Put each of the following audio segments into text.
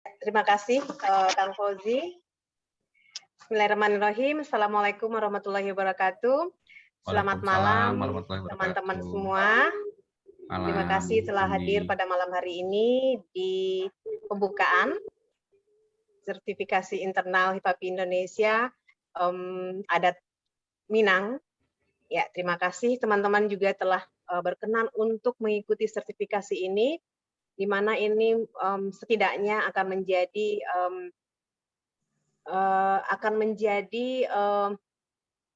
Terima kasih, Kang Fauzi. Bismillahirrahmanirrahim. Assalamualaikum warahmatullahi wabarakatuh. Selamat Waalaikumsalam malam, warahmatullahi teman-teman wabarakatuh. semua. Terima Malam, kasih telah hadir Cindy. pada malam hari ini di pembukaan sertifikasi internal HIPAPI Indonesia adat Minang. Ya, terima kasih teman-teman juga telah berkenan untuk mengikuti sertifikasi ini, di mana ini setidaknya akan menjadi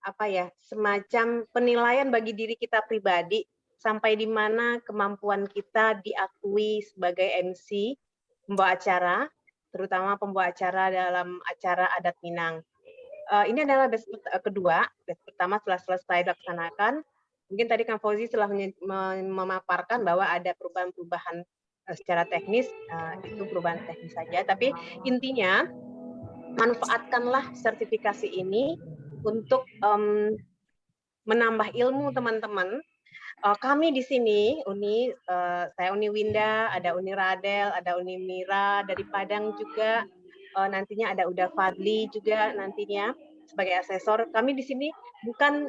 apa ya, semacam penilaian bagi diri kita pribadi sampai di mana kemampuan kita diakui sebagai MC pembawa acara, terutama pembawa acara dalam acara adat Minang. Ini adalah batch kedua, batch pertama setelah selesai dilaksanakan. Mungkin tadi Kang Fauzi telah memaparkan bahwa ada perubahan-perubahan secara teknis, itu perubahan teknis saja, tapi intinya manfaatkanlah sertifikasi ini untuk menambah ilmu teman-teman. Kami di sini, saya Uni Winda, ada Uni Radel, ada Uni Mira dari Padang juga, nantinya ada Uda Fadli juga nantinya sebagai asesor. Kami di sini bukan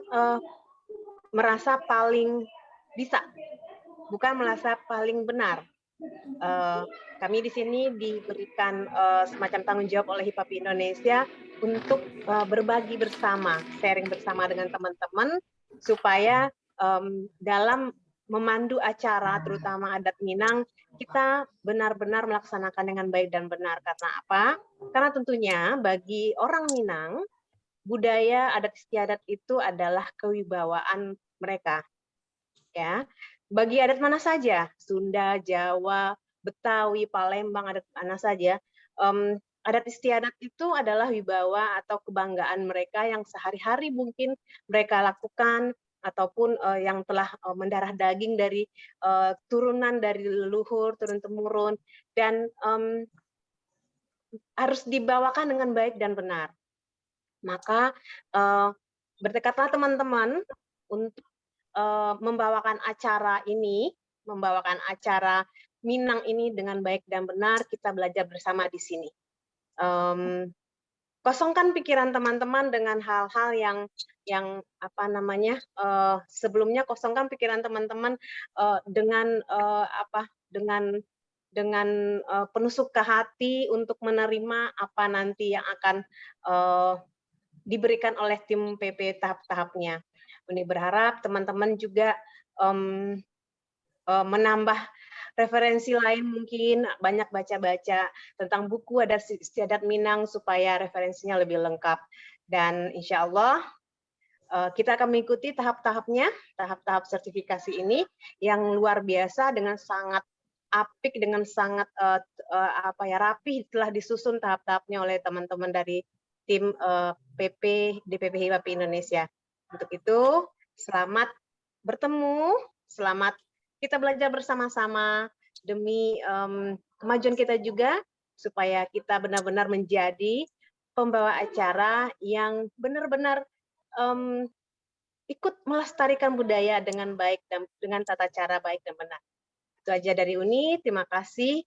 merasa paling bisa, bukan merasa paling benar. Kami di sini diberikan semacam tanggung jawab oleh HIPAPI Indonesia untuk berbagi bersama, sharing bersama dengan teman-teman supaya dalam memandu acara, terutama adat Minang, kita benar-benar melaksanakan dengan baik dan benar. Karena apa? Karena tentunya bagi orang Minang, budaya adat istiadat itu adalah kewibawaan mereka. Ya, bagi adat mana saja, Sunda, Jawa, Betawi, Palembang, adat mana saja, adat istiadat itu adalah wibawa atau kebanggaan mereka yang sehari-hari mungkin mereka lakukan ataupun yang telah mendarah daging dari turunan dari leluhur turun temurun dan harus dibawakan dengan baik dan benar. Maka bertekadlah teman-teman untuk membawakan acara ini, membawakan acara Minang ini dengan baik dan benar, kita belajar bersama di sini. Kosongkan pikiran teman-teman dengan hal-hal yang apa namanya, sebelumnya kosongkan pikiran teman-teman dengan penuh suka hati untuk menerima apa nanti yang akan diberikan oleh tim PP tahap-tahapnya. Uni berharap teman-teman juga menambah referensi lain, mungkin banyak baca-baca tentang buku adat istiadat Minang supaya referensinya lebih lengkap. Dan insya Allah kita akan mengikuti tahap-tahapnya, tahap-tahap sertifikasi ini yang luar biasa dengan sangat apik, dengan sangat rapi telah disusun tahap-tahapnya oleh teman-teman dari tim PP DPP HIPAPI Indonesia. Untuk itu, selamat bertemu, selamat kita belajar bersama-sama demi kemajuan kita juga, supaya kita benar-benar menjadi pembawa acara yang benar-benar ikut melestarikan budaya dengan baik dan dengan tata cara baik dan benar. Itu aja dari Uni, terima kasih.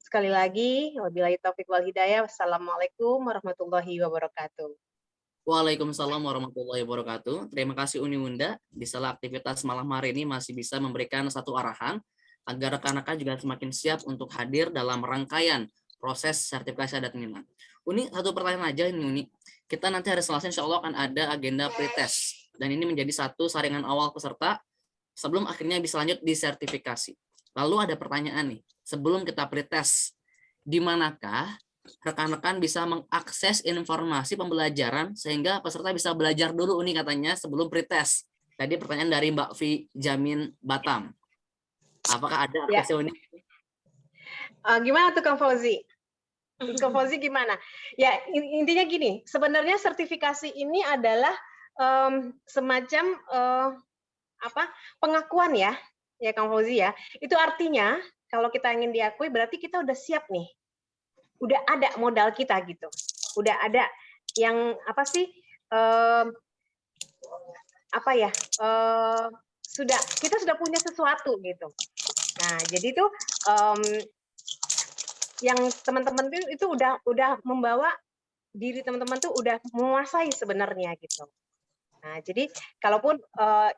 Sekali lagi, wabillahi taufiq wal hidayah. Wassalamualaikum warahmatullahi wabarakatuh. Waalaikumsalam warahmatullahi wabarakatuh. Terima kasih Uni Wunda. Di sela aktivitas malam hari ini masih bisa memberikan satu arahan agar rekan-rekan juga semakin siap untuk hadir dalam rangkaian proses sertifikasi adat Minang. Uni, satu pertanyaan aja ini Uni. Kita nanti hari Selasa insya Allah akan ada agenda pretest. Dan ini menjadi satu saringan awal peserta sebelum akhirnya bisa lanjut di sertifikasi. Lalu ada pertanyaan nih, sebelum kita pretest, di manakah rekan-rekan bisa mengakses informasi pembelajaran sehingga peserta bisa belajar dulu Uni katanya sebelum pretest. Tadi pertanyaan dari Mbak Vi Jamin Batam. Apakah ada aksesnya Uni? Gimana tuh Kang Fauzi? Kang Fauzi gimana? Ya intinya gini, sebenarnya sertifikasi ini adalah semacam pengakuan ya Kang Fauzi ya. Itu artinya kalau kita ingin diakui berarti kita udah siap nih, udah ada modal kita gitu, udah ada yang kita sudah punya sesuatu gitu. Nah jadi itu yang teman-teman itu udah membawa diri teman-teman tuh udah menguasai sebenarnya gitu. Nah, jadi kalaupun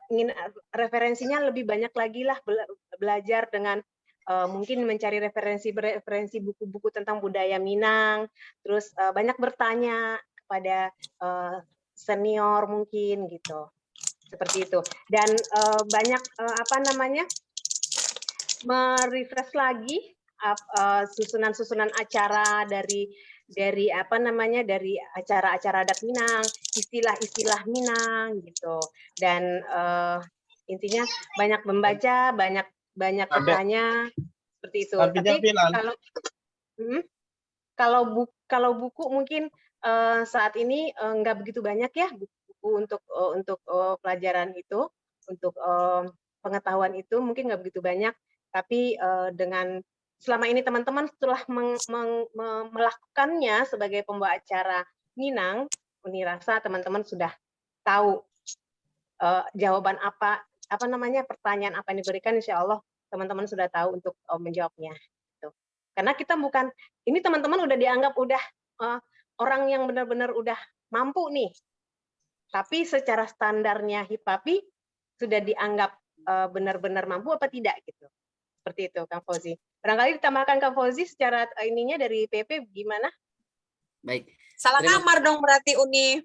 ingin referensinya lebih banyak lagi lah belajar dengan mungkin mencari referensi buku-buku tentang budaya Minang, terus banyak bertanya kepada senior mungkin gitu, seperti itu. Dan banyak apa namanya merefresh lagi susunan-susunan acara dari apa namanya dari acara-acara adat Minang, istilah-istilah Minang gitu. Dan intinya banyak membaca, banyak bertanya seperti itu. Tapi kalau buku mungkin saat ini nggak begitu banyak ya buku untuk pelajaran itu, untuk pengetahuan itu mungkin nggak begitu banyak. Tapi dengan selama ini teman-teman setelah melakukannya sebagai pembawa acara Minang, Uni rasa teman-teman sudah tahu jawaban apa namanya pertanyaan apa yang diberikan. Insya Allah teman-teman sudah tahu untuk menjawabnya. Gitu. Karena kita bukan ini teman-teman udah dianggap udah orang yang benar-benar udah mampu nih. Tapi secara standarnya HIPAPI sudah dianggap benar-benar mampu apa tidak gitu. Seperti itu, Kang Fauzi. Barangkali ditambahkan Kang Fauzi secara ininya dari PP gimana? Baik. Salah kamar dong berarti Uni.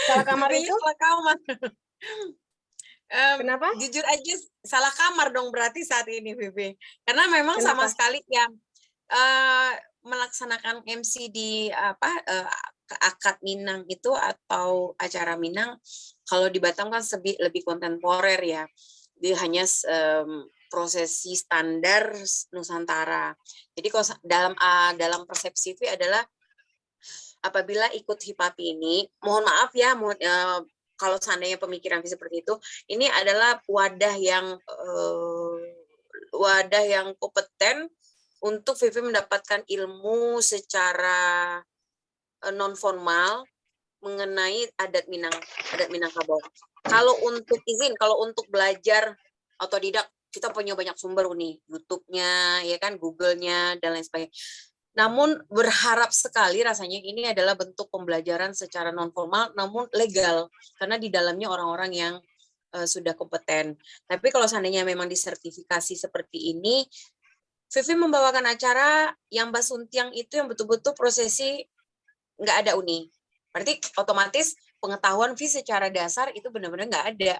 Salah kamar itu? Salah kamar. Kenapa? Jujur aja salah kamar dong berarti saat ini PP. Karena memang Kenapa? sama sekali yang melaksanakan MC di akad Minang itu atau acara Minang kalau di Batam kan lebih kontemporer ya. Dia hanya prosesi standar Nusantara. Jadi kalau dalam persepsi V adalah apabila ikut HIPAPI ini, mohon maaf ya, kalau seandainya pemikiran seperti itu, ini adalah wadah yang kompeten untuk Vivi mendapatkan ilmu secara non formal mengenai adat Minangkabau. Kalau untuk belajar otodidak, kita punya banyak sumber nih, YouTube-nya, ya kan, Google-nya dan lain sebagainya. Namun berharap sekali rasanya ini adalah bentuk pembelajaran secara non formal namun legal karena di dalamnya orang-orang yang sudah kompeten. Tapi kalau seandainya memang disertifikasi seperti ini, Vivi membawakan acara yang Basuntiang itu yang betul-betul prosesi nggak ada Uni. Berarti otomatis pengetahuan Vivi secara dasar itu benar-benar nggak ada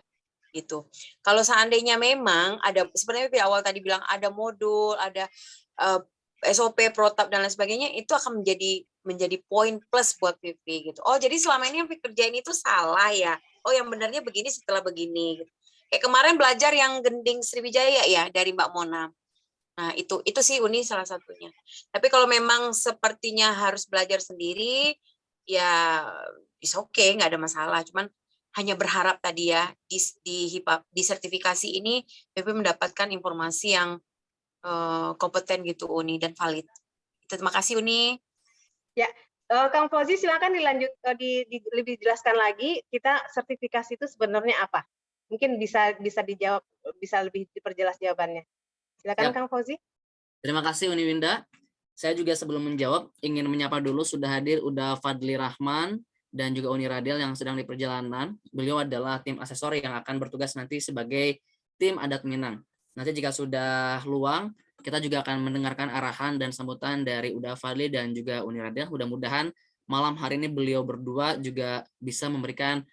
gitu. Kalau seandainya memang ada, sebenarnya di awal tadi bilang ada modul, ada SOP, protap dan lain sebagainya, itu akan menjadi poin plus buat Vivi gitu. Oh, jadi selama ini yang Vivi kerjain itu salah ya. Oh, yang benarnya begini setelah begini. Gitu. Kayak kemarin belajar yang gending Sriwijaya ya dari Mbak Mona. Nah, itu sih Uni salah satunya. Tapi kalau memang sepertinya harus belajar sendiri, ya is okay, nggak ada masalah. Cuman hanya berharap tadi ya di sertifikasi ini PP mendapatkan informasi yang kompeten gitu Uni dan valid. Terima kasih Uni. Ya, Kang Fauzi silakan dilanjut lebih jelaskan lagi kita sertifikasi itu sebenarnya apa? Mungkin bisa dijawab, bisa lebih diperjelas jawabannya. Silakan Kang Fauzi. Terima kasih Uni Winda. Saya juga sebelum menjawab ingin menyapa dulu sudah hadir Uda Fadli Rahman dan juga Uni Radel yang sedang di perjalanan. Beliau adalah tim asesor yang akan bertugas nanti sebagai tim adat Minang. Nanti jika sudah luang, kita juga akan mendengarkan arahan dan sambutan dari Uda Fadli dan juga Uni Radel. Mudah-mudahan malam hari ini beliau berdua juga bisa memberikan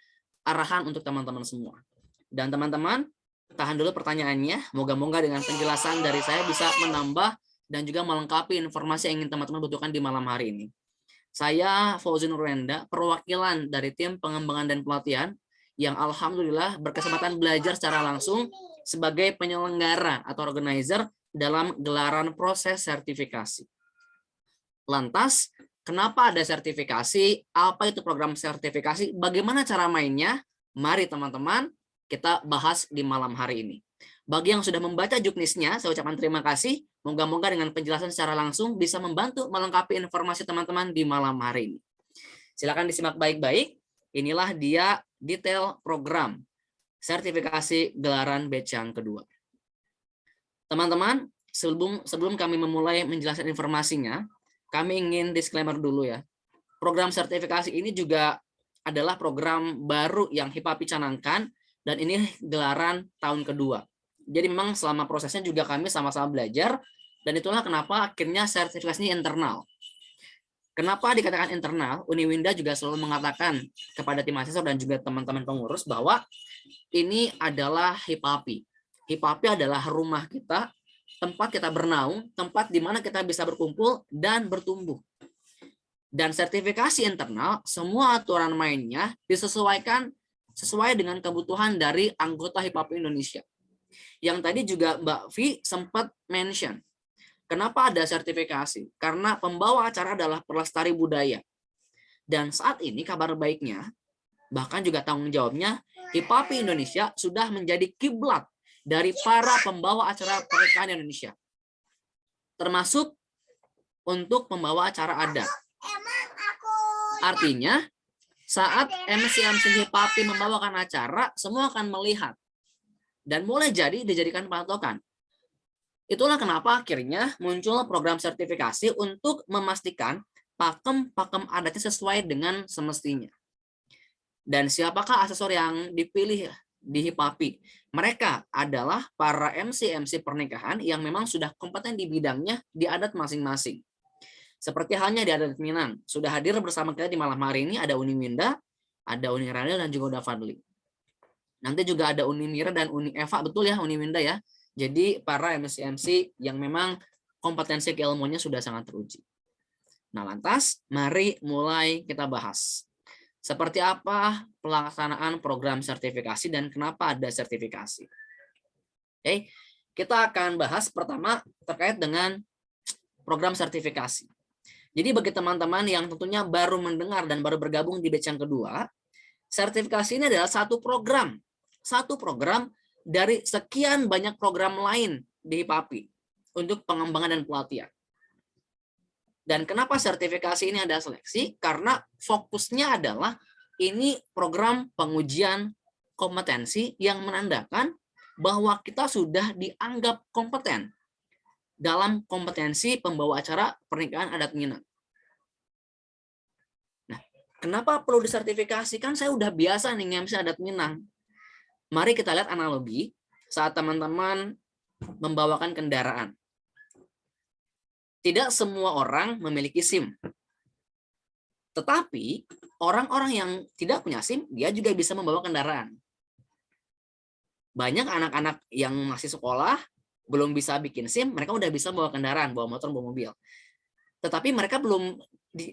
arahan untuk teman-teman semua. Dan teman-teman, tahan dulu pertanyaannya. Moga-moga dengan penjelasan dari saya bisa menambah dan juga melengkapi informasi yang ingin teman-teman butuhkan di malam hari ini. Saya Fauzi Nurwenda, perwakilan dari tim pengembangan dan pelatihan yang alhamdulillah berkesempatan belajar secara langsung sebagai penyelenggara atau organizer dalam gelaran proses sertifikasi. Lantas, kenapa ada sertifikasi? Apa itu program sertifikasi? Bagaimana cara mainnya? Mari teman-teman kita bahas di malam hari ini. Bagi yang sudah membaca juknisnya, saya ucapkan terima kasih. Moga-moga dengan penjelasan secara langsung bisa membantu melengkapi informasi teman-teman di malam hari ini. Silakan disimak baik-baik. Inilah dia detail program sertifikasi gelaran batch yang kedua. Teman-teman, sebelum kami memulai menjelaskan informasinya, kami ingin disclaimer dulu ya. Program sertifikasi ini juga adalah program baru yang HIPAPI canangkan, dan ini gelaran tahun kedua. Jadi memang selama prosesnya juga kami sama-sama belajar, dan itulah kenapa akhirnya sertifikasinya internal. Kenapa dikatakan internal? Uniwinda juga selalu mengatakan kepada tim mahasiswa dan juga teman-teman pengurus bahwa ini adalah HIPAPI. HIPAPI adalah rumah kita, tempat kita bernaung, tempat di mana kita bisa berkumpul dan bertumbuh. Dan sertifikasi internal, semua aturan mainnya disesuaikan sesuai dengan kebutuhan dari anggota HIPAPI Indonesia. Yang tadi juga Mbak Vi sempat mention, kenapa ada sertifikasi? Karena pembawa acara adalah pelestari budaya. Dan saat ini kabar baiknya, bahkan juga tanggung jawabnya, HIPAPI Indonesia sudah menjadi kiblat dari para pembawa acara pernikahan Indonesia. Termasuk untuk pembawa acara adat. Artinya, saat MC-MC HIPAPI membawakan acara, semua akan melihat. Dan mulai jadi dijadikan patokan. Itulah kenapa akhirnya muncul program sertifikasi untuk memastikan pakem-pakem adatnya sesuai dengan semestinya. Dan siapakah asesor yang dipilih di HIPAPI? Mereka adalah para MC-MC pernikahan yang memang sudah kompeten di bidangnya di adat masing-masing. Seperti halnya di adat Minang, sudah hadir bersama kita di malam hari ini ada Uniwinda, ada Uni Radel, dan juga Uda Fadli. Nanti juga ada Uni Mira dan Uni Eva, betul ya Uniwinda ya? Jadi para MC-MC yang memang kompetensi keilmuannya sudah sangat teruji. Nah lantas, mari mulai kita bahas. Seperti apa pelaksanaan program sertifikasi dan kenapa ada sertifikasi. Oke, kita akan bahas pertama terkait dengan program sertifikasi. Jadi bagi teman-teman yang tentunya baru mendengar dan baru bergabung di batch yang kedua, sertifikasi ini adalah satu program dari sekian banyak program lain di HIPAPI untuk pengembangan dan pelatihan. Dan kenapa sertifikasi ini ada seleksi? Karena fokusnya adalah ini program pengujian kompetensi yang menandakan bahwa kita sudah dianggap kompeten dalam kompetensi pembawa acara pernikahan adat Minang. Nah, kenapa perlu disertifikasi? Kan saya udah biasa nih nge-MC adat Minang. Mari kita lihat analogi saat teman-teman membawakan kendaraan. Tidak semua orang memiliki SIM. Tetapi orang-orang yang tidak punya SIM, dia juga bisa membawa kendaraan. Banyak anak-anak yang masih sekolah, belum bisa bikin SIM, mereka udah bisa bawa kendaraan, bawa motor, bawa mobil. Tetapi mereka belum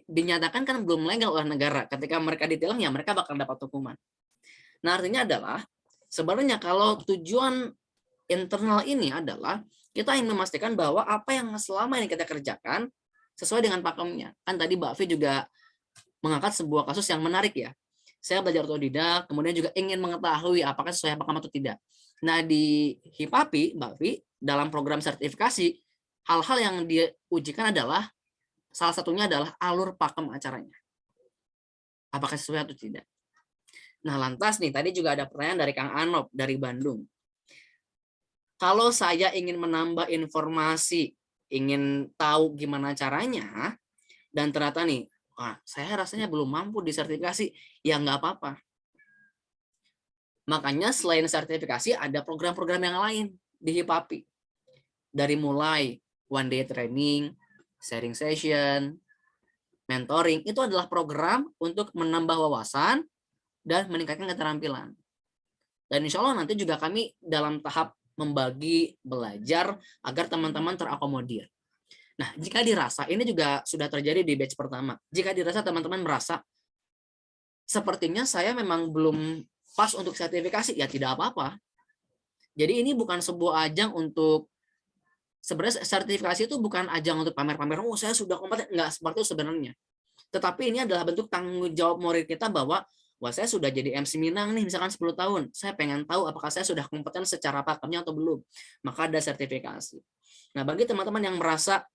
dinyatakan kan belum legal oleh negara. Ketika mereka ditilang, ya mereka bakal dapat hukuman. Nah artinya adalah, sebenarnya kalau tujuan internal ini adalah kita ingin memastikan bahwa apa yang selama ini kita kerjakan sesuai dengan pakemnya. Kan tadi Mbak Vi juga mengangkat sebuah kasus yang menarik ya. Saya belajar otodidak, kemudian juga ingin mengetahui apakah sesuai pakem atau tidak. Nah di HIPAPI, Mbak Vi, dalam program sertifikasi, hal-hal yang diujikan adalah, salah satunya adalah alur pakem acaranya. Apakah sesuai atau tidak. Nah lantas nih, tadi juga ada pertanyaan dari Kang Anop dari Bandung. Kalau saya ingin menambah informasi, ingin tahu gimana caranya, dan ternyata nih, wah, saya rasanya belum mampu disertifikasi, ya nggak apa-apa. Makanya selain sertifikasi, ada program-program yang lain di HIPAPI. Dari mulai one day training, sharing session, mentoring, itu adalah program untuk menambah wawasan dan meningkatkan keterampilan. Dan insya Allah nanti juga kami dalam tahap membagi belajar agar teman-teman terakomodir. Nah, jika dirasa, ini juga sudah terjadi di batch pertama. Jika dirasa teman-teman merasa, sepertinya saya memang belum pas untuk sertifikasi, ya tidak apa-apa. Jadi ini bukan sebuah ajang untuk, sebenarnya sertifikasi itu bukan ajang untuk pamer-pamer, oh saya sudah kompeten, enggak seperti itu sebenarnya. Tetapi ini adalah bentuk tanggung jawab moral kita bahwa, wah saya sudah jadi MC Minang nih, misalkan 10 tahun. Saya pengen tahu apakah saya sudah kompeten secara pakemnya atau belum. Maka ada sertifikasi. Nah bagi teman-teman yang merasa,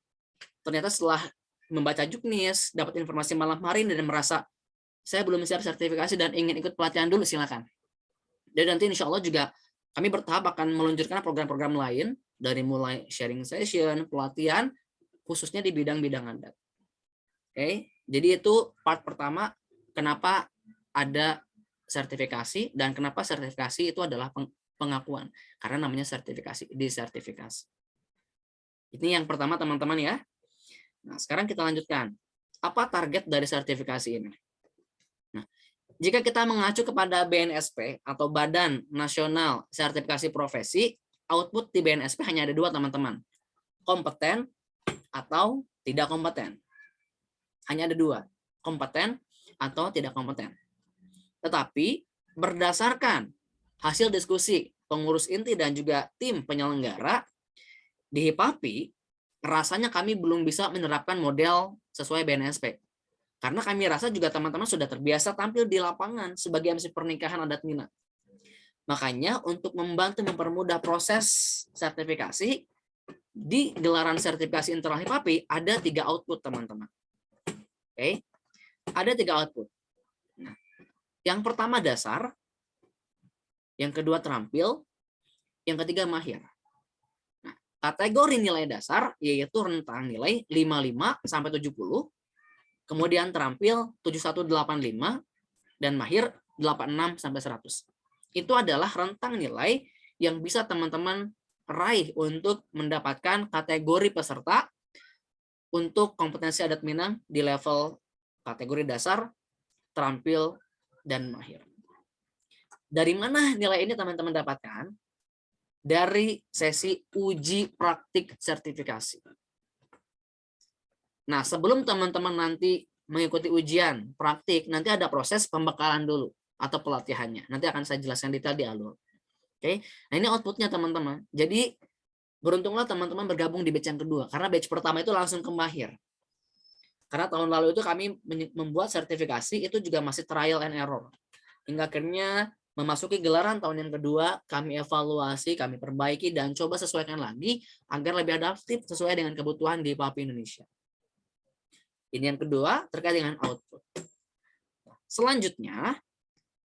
ternyata setelah membaca juknis, dapat informasi malam hari ini dan merasa, saya belum siap sertifikasi dan ingin ikut pelatihan dulu, silakan. Dan nanti insya Allah juga kami bertahap akan meluncurkan program-program lain dari mulai sharing session, pelatihan, khususnya di bidang-bidang adat. Oke, jadi itu part pertama kenapa ada sertifikasi dan kenapa sertifikasi itu adalah pengakuan. Karena namanya sertifikasi, disertifikasi. Ini yang pertama teman-teman ya. Nah, sekarang kita lanjutkan. Apa target dari sertifikasi ini? Nah, jika kita mengacu kepada BNSP atau Badan Nasional Sertifikasi Profesi, output di BNSP hanya ada dua teman-teman. Kompeten atau tidak kompeten. Hanya ada dua. Kompeten atau tidak kompeten. Tetapi berdasarkan hasil diskusi pengurus inti dan juga tim penyelenggara, di HIPAPI, rasanya kami belum bisa menerapkan model sesuai BNSP. Karena kami rasa juga teman-teman sudah terbiasa tampil di lapangan sebagai MC pernikahan adat Minang. Makanya untuk membantu mempermudah proses sertifikasi, di gelaran sertifikasi internal HIPAPI ada 3 output teman-teman. Oke, ada 3 output. Nah, yang pertama dasar, yang kedua terampil, yang ketiga mahir. Nah, kategori nilai dasar yaitu rentang nilai 55 sampai 70, kemudian terampil 7185 dan mahir 86 sampai 100. Itu adalah rentang nilai yang bisa teman-teman raih untuk mendapatkan kategori peserta untuk kompetensi adat Minang di level kategori dasar, terampil, dan mahir. Dari mana nilai ini teman-teman dapatkan? Dari sesi uji praktik sertifikasi. Nah, sebelum teman-teman nanti mengikuti ujian praktik, nanti ada proses pembekalan dulu atau pelatihannya. Nanti akan saya jelaskan detail di alur. Oke, nah ini outputnya teman-teman. Jadi beruntunglah teman-teman bergabung di batch yang kedua, karena batch pertama itu langsung ke mahir. Karena tahun lalu itu kami membuat sertifikasi itu juga masih trial and error. Hingga akhirnya memasuki gelaran tahun yang kedua, kami evaluasi, kami perbaiki, dan coba sesuaikan lagi agar lebih adaptif sesuai dengan kebutuhan di HIPAPI Indonesia. Ini yang kedua terkait dengan output. Selanjutnya,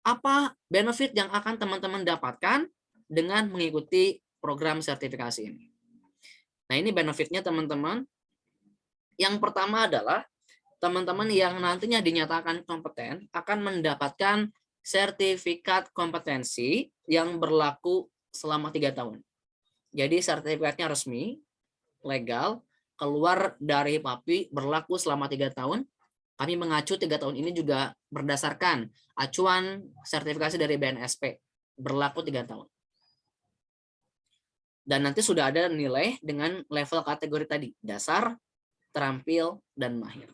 apa benefit yang akan teman-teman dapatkan dengan mengikuti program sertifikasi ini? Nah, ini benefitnya teman-teman. Yang pertama adalah teman-teman yang nantinya dinyatakan kompeten akan mendapatkan sertifikat kompetensi yang berlaku selama 3 tahun. Jadi sertifikatnya resmi, legal, keluar dari HIPAPI, berlaku selama 3 tahun. Kami mengacu 3 tahun ini juga berdasarkan acuan sertifikasi dari BNSP, berlaku 3 tahun. Dan nanti sudah ada nilai dengan level kategori tadi, dasar, terampil, dan mahir.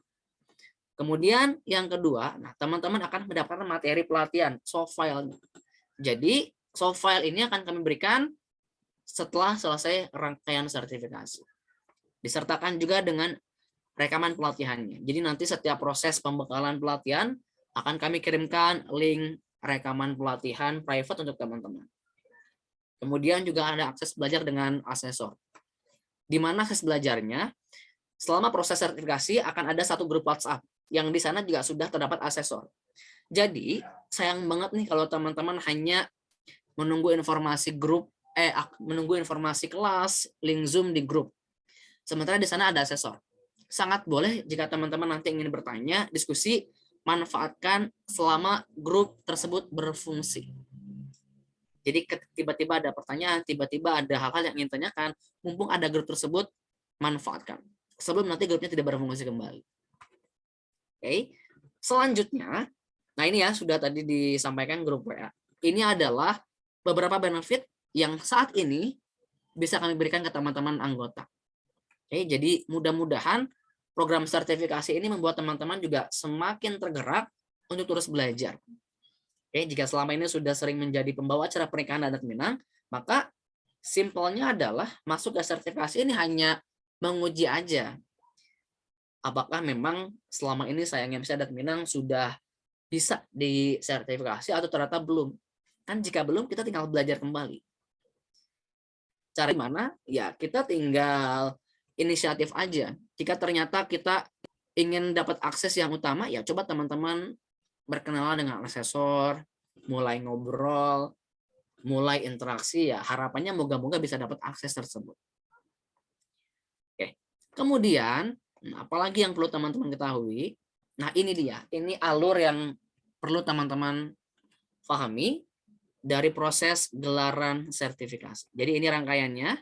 Kemudian yang kedua, nah teman-teman akan mendapatkan materi pelatihan, soft file. Jadi soft file ini akan kami berikan setelah selesai rangkaian sertifikasi. Disertakan juga dengan rekaman pelatihannya. Jadi nanti setiap proses pembekalan pelatihan akan kami kirimkan link rekaman pelatihan private untuk teman-teman. Kemudian juga ada akses belajar dengan asesor. Di mana akses belajarnya, selama proses sertifikasi akan ada satu grup WhatsApp yang di sana juga sudah terdapat asesor. Jadi sayang banget nih kalau teman-teman hanya menunggu informasi grup, menunggu informasi kelas, link Zoom di grup. Sementara di sana ada asesor. Sangat boleh jika teman-teman nanti ingin bertanya, diskusi, manfaatkan selama grup tersebut berfungsi. Jadi tiba-tiba ada pertanyaan, tiba-tiba ada hal-hal yang ingin tanyakan, mumpung ada grup tersebut, manfaatkan. Sebelum nanti grupnya tidak berfungsi kembali. Oke. Selanjutnya, nah ini ya sudah tadi disampaikan grup WA. Ini adalah beberapa benefit yang saat ini bisa kami berikan ke teman-teman anggota. Oke, jadi mudah-mudahan program sertifikasi ini membuat teman-teman juga semakin tergerak untuk terus belajar. Oke, jika selama ini sudah sering menjadi pembawa acara pernikahan adat Minang, maka simpelnya adalah masuk ke sertifikasi ini hanya menguji aja. Apakah memang selama ini sayangnya MC adat Minang sudah bisa disertifikasi atau ternyata belum? Kan jika belum, kita tinggal belajar kembali. Cara mana? Ya, kita tinggal inisiatif aja. Jika ternyata kita ingin dapat akses yang utama, ya coba teman-teman berkenalan dengan asesor, mulai ngobrol, mulai interaksi, ya harapannya moga-moga bisa dapat akses tersebut. Oke. Kemudian, apalagi yang perlu teman-teman ketahui? Nah, ini dia. Ini alur yang perlu teman-teman pahami dari proses gelaran sertifikasi. Jadi ini rangkaiannya.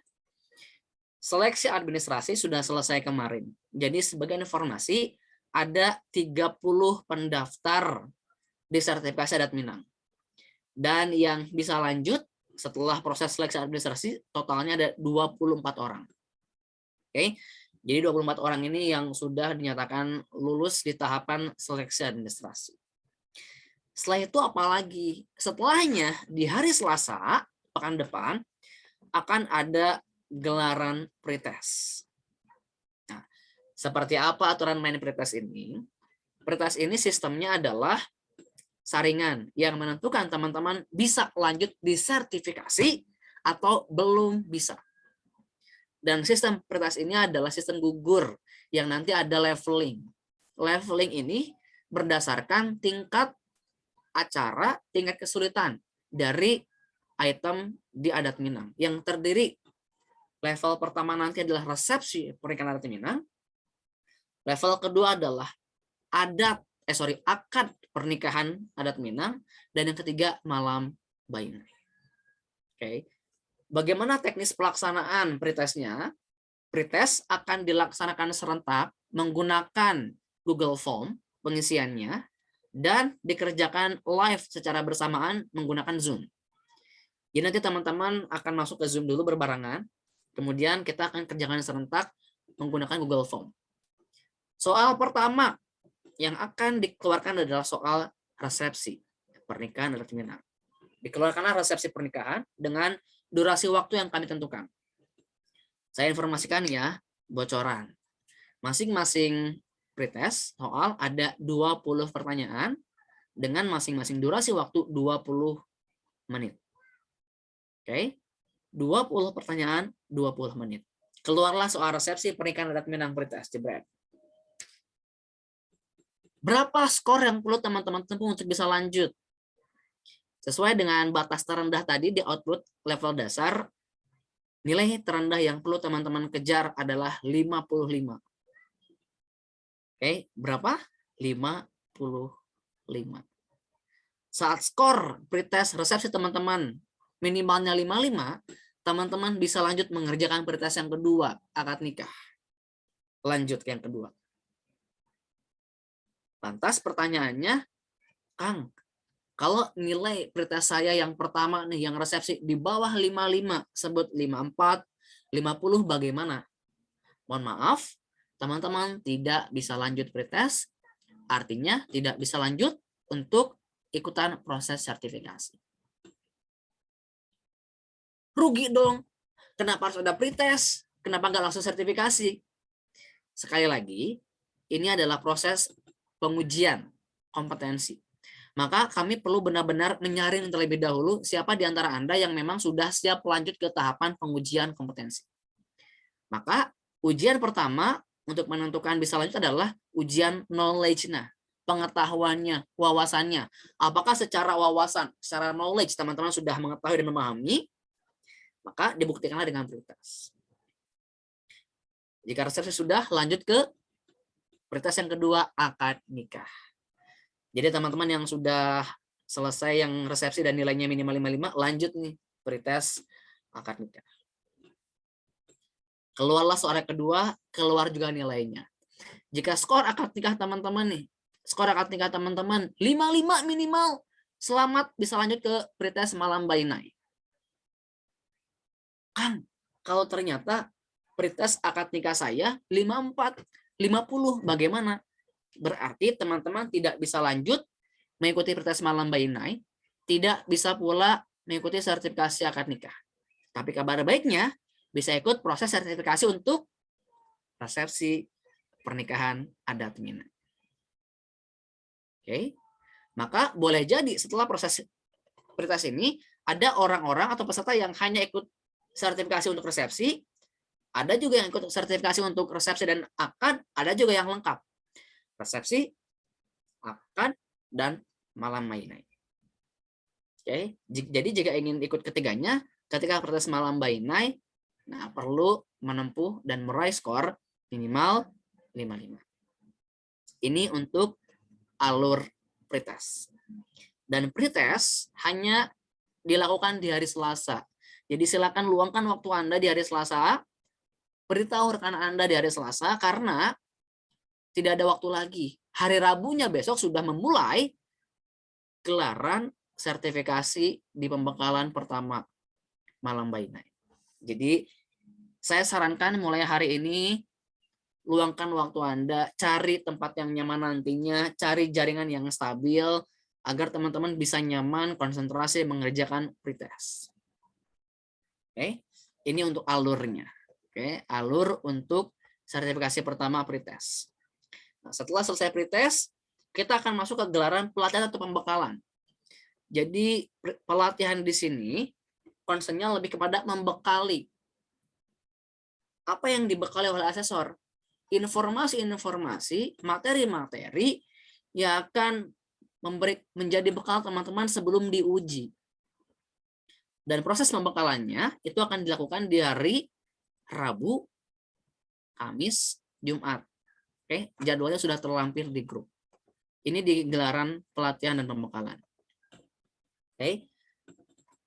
Seleksi administrasi sudah selesai kemarin. Jadi sebagai informasi, ada 30 pendaftar di sertifikasi adat Minang. Dan yang bisa lanjut setelah proses seleksi administrasi totalnya ada 24 orang. Oke. Jadi 24 orang ini yang sudah dinyatakan lulus di tahapan seleksi administrasi. Setelah itu apalagi? Setelahnya di hari Selasa pekan depan akan ada gelaran pretest. Nah, seperti apa aturan main pretest ini? Pretest ini sistemnya adalah saringan yang menentukan teman-teman bisa lanjut di sertifikasi atau belum bisa. Dan sistem pretest ini adalah sistem gugur yang nanti ada leveling. Leveling ini berdasarkan tingkat acara, tingkat kesulitan dari item di adat Minang yang terdiri. Level pertama nanti adalah resepsi pernikahan adat Minang. Level kedua adalah akad pernikahan adat Minang, dan yang ketiga malam Bainai. Oke. Bagaimana teknis pelaksanaan pretestnya? Pretest akan dilaksanakan serentak menggunakan Google Form pengisiannya dan dikerjakan live secara bersamaan menggunakan Zoom. Jadi nanti teman-teman akan masuk ke Zoom dulu berbarengan. Kemudian kita akan kerjakan serentak menggunakan Google Form. Soal pertama yang akan dikeluarkan adalah soal resepsi pernikahan adat Minang. Dikeluarkanlah resepsi pernikahan dengan durasi waktu yang kami tentukan. Saya informasikan ya, bocoran. Masing-masing pretest soal ada 20 pertanyaan dengan masing-masing durasi waktu 20 menit. Oke. 20 pertanyaan, 20 menit. Keluarlah soal resepsi pernikahan adat Minang pretest. Jebret. Berapa skor yang perlu teman-teman tempuh untuk bisa lanjut? Sesuai dengan batas terendah tadi di output level dasar, nilai terendah yang perlu teman-teman kejar adalah 55. Oke, berapa? 55. Saat skor pretest resepsi teman-teman minimalnya 55, teman-teman bisa lanjut mengerjakan pretest yang kedua, akad nikah. Lanjut ke yang kedua. Lantas pertanyaannya, Kang, kalau nilai pretest saya yang pertama nih, yang resepsi di bawah 55, sebut 54, 50 bagaimana? Mohon maaf, teman-teman tidak bisa lanjut pretest, artinya tidak bisa lanjut untuk ikutan proses sertifikasi. Rugi dong. Kenapa harus ada pretest? Kenapa nggak langsung sertifikasi? Sekali lagi, ini adalah proses pengujian kompetensi. Maka kami perlu benar-benar menyaring terlebih dahulu siapa di antara Anda yang memang sudah siap lanjut ke tahapan pengujian kompetensi. Maka ujian pertama untuk menentukan bisa lanjut adalah ujian knowledge-nya, pengetahuannya, wawasannya. Apakah secara wawasan, secara knowledge teman-teman sudah mengetahui dan memahami, maka dibuktikanlah dengan pretest. Jika resepsi sudah, lanjut ke pretest yang kedua, akad nikah. Jadi teman-teman yang sudah selesai yang resepsi dan nilainya minimal 55, lanjut nih pretest akad nikah. Keluarlah soal kedua, keluar juga nilainya. Jika skor akad nikah teman-teman nih, skor akad nikah teman-teman 55 minimal, selamat bisa lanjut ke pretest malam Bainai. Kang, kalau ternyata pretest akad nikah saya 54, 50, bagaimana? Berarti teman-teman tidak bisa lanjut mengikuti pretest malam Bainai, tidak bisa pula mengikuti sertifikasi akad nikah. Tapi kabar baiknya, bisa ikut proses sertifikasi untuk resepsi pernikahan adat Minang. Oke, maka boleh jadi setelah proses pretest ini, ada orang-orang atau peserta yang hanya ikut sertifikasi untuk resepsi, ada juga yang ikut sertifikasi untuk resepsi dan akad, ada juga yang lengkap. Resepsi, akad, dan malam Bainai. Oke, jadi jika ingin ikut ketiganya, ketika pretest malam bainai, nah perlu menempuh dan meraih skor minimal 55. Ini untuk alur pretest. Dan pretest hanya dilakukan di hari Selasa. Jadi silakan luangkan waktu Anda di hari Selasa, beritahu rekan Anda di hari Selasa, karena tidak ada waktu lagi. Hari Rabunya besok sudah memulai gelaran sertifikasi di pembekalan pertama malam bainai. Jadi saya sarankan mulai hari ini luangkan waktu Anda, cari tempat yang nyaman nantinya, cari jaringan yang stabil agar teman-teman bisa nyaman konsentrasi mengerjakan pretest. Oke, ini untuk alurnya. Oke, alur untuk sertifikasi pertama pretest. Nah, setelah selesai pretest, kita akan masuk ke gelaran pelatihan atau pembekalan. Jadi pelatihan di sini concernnya lebih kepada membekali. Apa yang dibekali oleh asesor? Informasi-informasi, materi-materi yang akan menjadi bekal teman-teman sebelum diuji. Dan proses pembekalannya itu akan dilakukan di hari Rabu, Kamis, Jumat. Oke, jadwalnya sudah terlampir di grup. Ini di gelaran pelatihan dan pembekalan. Oke.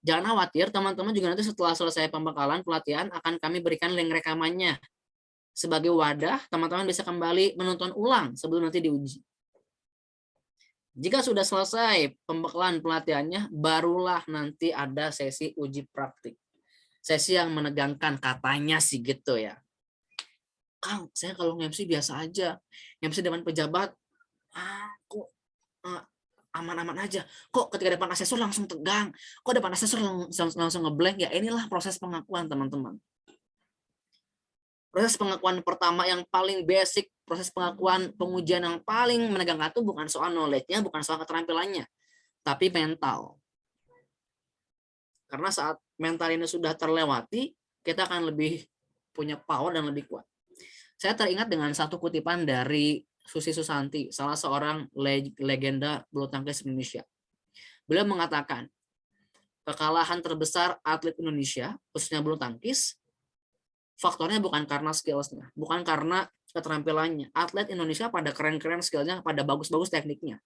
Jangan khawatir, teman-teman juga nanti setelah selesai pembekalan pelatihan akan kami berikan link rekamannya sebagai wadah teman-teman bisa kembali menonton ulang sebelum nanti diuji. Jika sudah selesai pembekalan pelatihannya, barulah nanti ada sesi uji praktik. Sesi yang menegangkan, katanya sih gitu ya. Kang, saya kalau nge-MC biasa aja. Nge-MC depan pejabat, kok aman-aman aja. Kok ketika depan asesor langsung tegang? Kok depan asesor langsung ngeblank? Ya inilah proses pengakuan, teman-teman. Proses pengakuan pertama yang paling basic, proses pengakuan pengujian yang paling menegangkan itu bukan soal knowledge-nya, bukan soal keterampilannya, tapi mental. Karena saat mental ini sudah terlewati, kita akan lebih punya power dan lebih kuat. Saya teringat dengan satu kutipan dari Susi Susanti, salah seorang legenda bulu tangkis Indonesia. Beliau mengatakan, kekalahan terbesar atlet Indonesia, khususnya bulu tangkis, faktornya bukan karena skills-nya, bukan karena keterampilannya. Atlet Indonesia pada keren-keren skillnya, pada bagus-bagus tekniknya.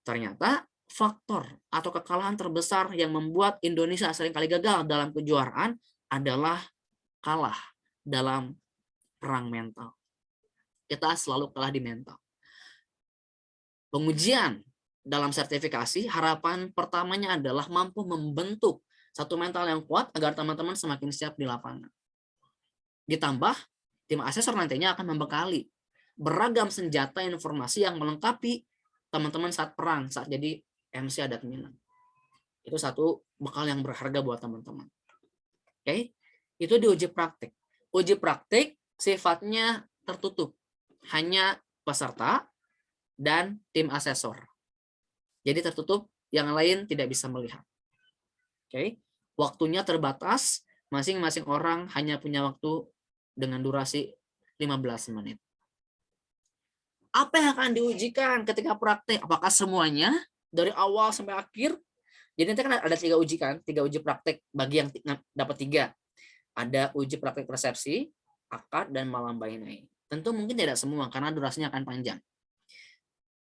Ternyata faktor atau kekalahan terbesar yang membuat Indonesia seringkali gagal dalam kejuaraan adalah kalah dalam perang mental. Kita selalu kalah di mental. Pengujian dalam sertifikasi, harapan pertamanya adalah mampu membentuk satu mental yang kuat agar teman-teman semakin siap di lapangan. Ditambah, tim asesor nantinya akan membekali beragam senjata informasi yang melengkapi teman-teman saat perang, saat jadi MC adat Minang. Itu satu bekal yang berharga buat teman-teman. Oke, itu di uji praktik. Uji praktik sifatnya tertutup, hanya peserta dan tim asesor. Jadi tertutup, yang lain tidak bisa melihat. Oke, waktunya terbatas, masing-masing orang hanya punya waktu dengan durasi 15 menit. Apa yang akan diujikan ketika praktek? Apakah semuanya dari awal sampai akhir? Jadi nanti kan ada 3 uji kan, 3 uji praktek bagi yang dapat 3. Ada uji praktek persepsi, akad, dan malam bainai. Tentu mungkin tidak semua karena durasinya akan panjang.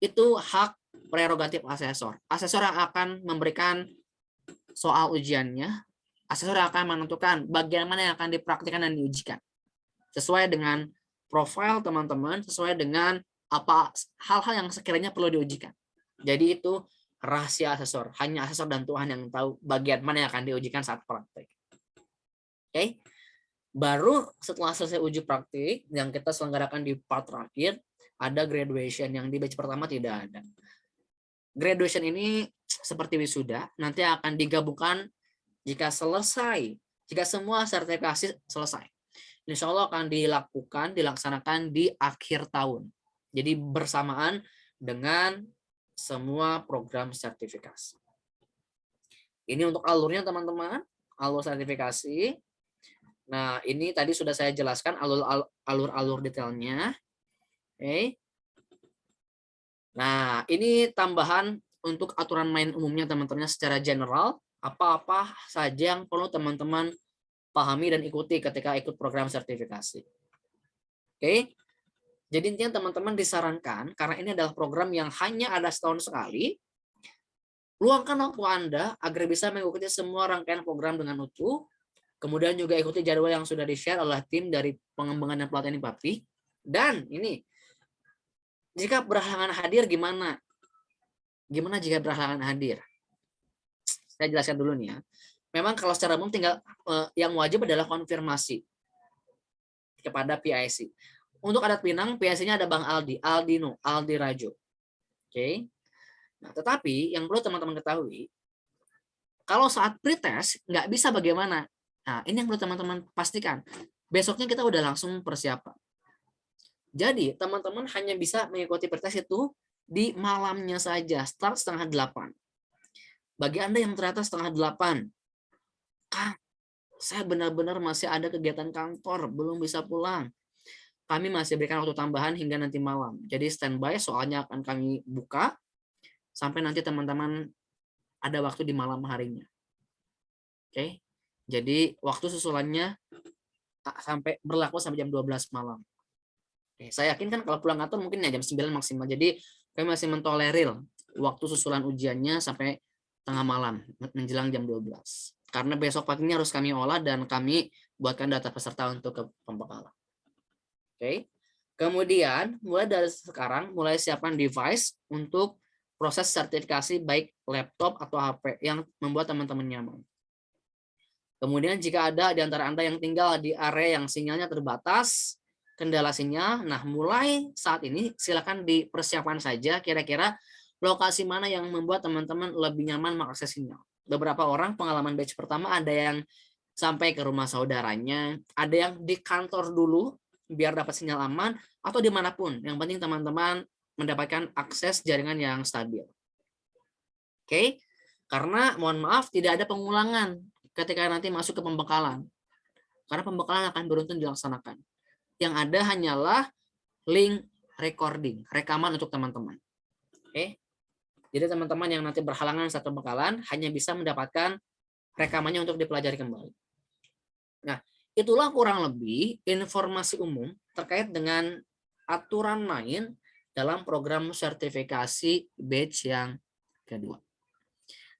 Itu hak prerogatif asesor. Asesor yang akan memberikan soal ujiannya, asesor yang akan menentukan bagian mana yang akan dipraktikkan dan diujikan. Sesuai dengan profil teman-teman, sesuai dengan apa hal-hal yang sekiranya perlu diujikan. Jadi itu rahasia asesor. Hanya asesor dan Tuhan yang tahu bagian mana yang akan diujikan saat praktik. Oke. Baru setelah selesai uji praktik yang kita selenggarakan di part terakhir, ada graduation yang di batch pertama tidak ada. Graduation ini seperti wisuda, nanti akan digabungkan jika selesai, jika semua sertifikasi selesai. Insya Allah akan dilaksanakan di akhir tahun. Jadi bersamaan dengan semua program sertifikasi. Ini untuk alurnya teman-teman, alur sertifikasi. Nah ini tadi sudah saya jelaskan alur-alur detailnya. Oke. Nah ini tambahan untuk aturan main umumnya teman-teman secara general, apa-apa saja yang perlu teman-teman pahami dan ikuti ketika ikut program sertifikasi. Oke, jadi intinya teman-teman disarankan, karena ini adalah program yang hanya ada setahun sekali, luangkan waktu Anda agar bisa mengikuti semua rangkaian program dengan utuh, kemudian juga ikuti jadwal yang sudah di-share oleh tim dari pengembangan dan pelatihan IPAPI, dan ini, jika berhalangan hadir gimana? Gimana jika berhalangan hadir? Saya jelaskan dulu nih ya. Memang kalau secara umum tinggal yang wajib adalah konfirmasi kepada PIC. Untuk adat Pinang, PIC-nya ada Bang Aldi, Aldi Rajo. Oke. Nah, tetapi yang perlu teman-teman ketahui, kalau saat pretest nggak bisa bagaimana? Nah, ini yang perlu teman-teman pastikan. Besoknya kita udah langsung persiapan. Jadi, teman-teman hanya bisa mengikuti pretest itu di malamnya saja, start 7:30. Bagi Anda yang ternyata 7:30, Kang, saya benar-benar masih ada kegiatan kantor, belum bisa pulang. Kami masih berikan waktu tambahan hingga nanti malam. Jadi standby, soalnya akan kami buka sampai nanti teman-teman ada waktu di malam harinya. Oke. Jadi waktu susulannya sampai berlaku sampai jam 12 malam. Oke, saya yakin kan kalau pulang kantor mungkin ya jam 9 maksimal. Jadi kami masih mentolerir waktu susulan ujiannya sampai tengah malam menjelang jam 12. Karena besok paginya harus kami olah dan kami buatkan data peserta untuk ke pembekalan. Oke. Kemudian mulai dari sekarang mulai siapkan device untuk proses sertifikasi baik laptop atau HP yang membuat teman-teman nyaman. Kemudian jika ada di antara Anda yang tinggal di area yang sinyalnya terbatas, kendala sinyal, nah mulai saat ini silakan dipersiapkan saja kira-kira lokasi mana yang membuat teman-teman lebih nyaman mengakses sinyal. Beberapa orang pengalaman batch pertama ada yang sampai ke rumah saudaranya, ada yang di kantor dulu biar dapat sinyal aman, atau dimanapun. Yang penting teman-teman mendapatkan akses jaringan yang stabil. Oke, karena mohon maaf tidak ada pengulangan ketika nanti masuk ke pembekalan. Karena pembekalan akan beruntun dilaksanakan. Yang ada hanyalah link recording, rekaman untuk teman-teman. Oke, jadi teman-teman yang nanti berhalangan saat pembekalan hanya bisa mendapatkan rekamannya untuk dipelajari kembali. Nah, itulah kurang lebih informasi umum terkait dengan aturan main dalam program sertifikasi batch yang kedua.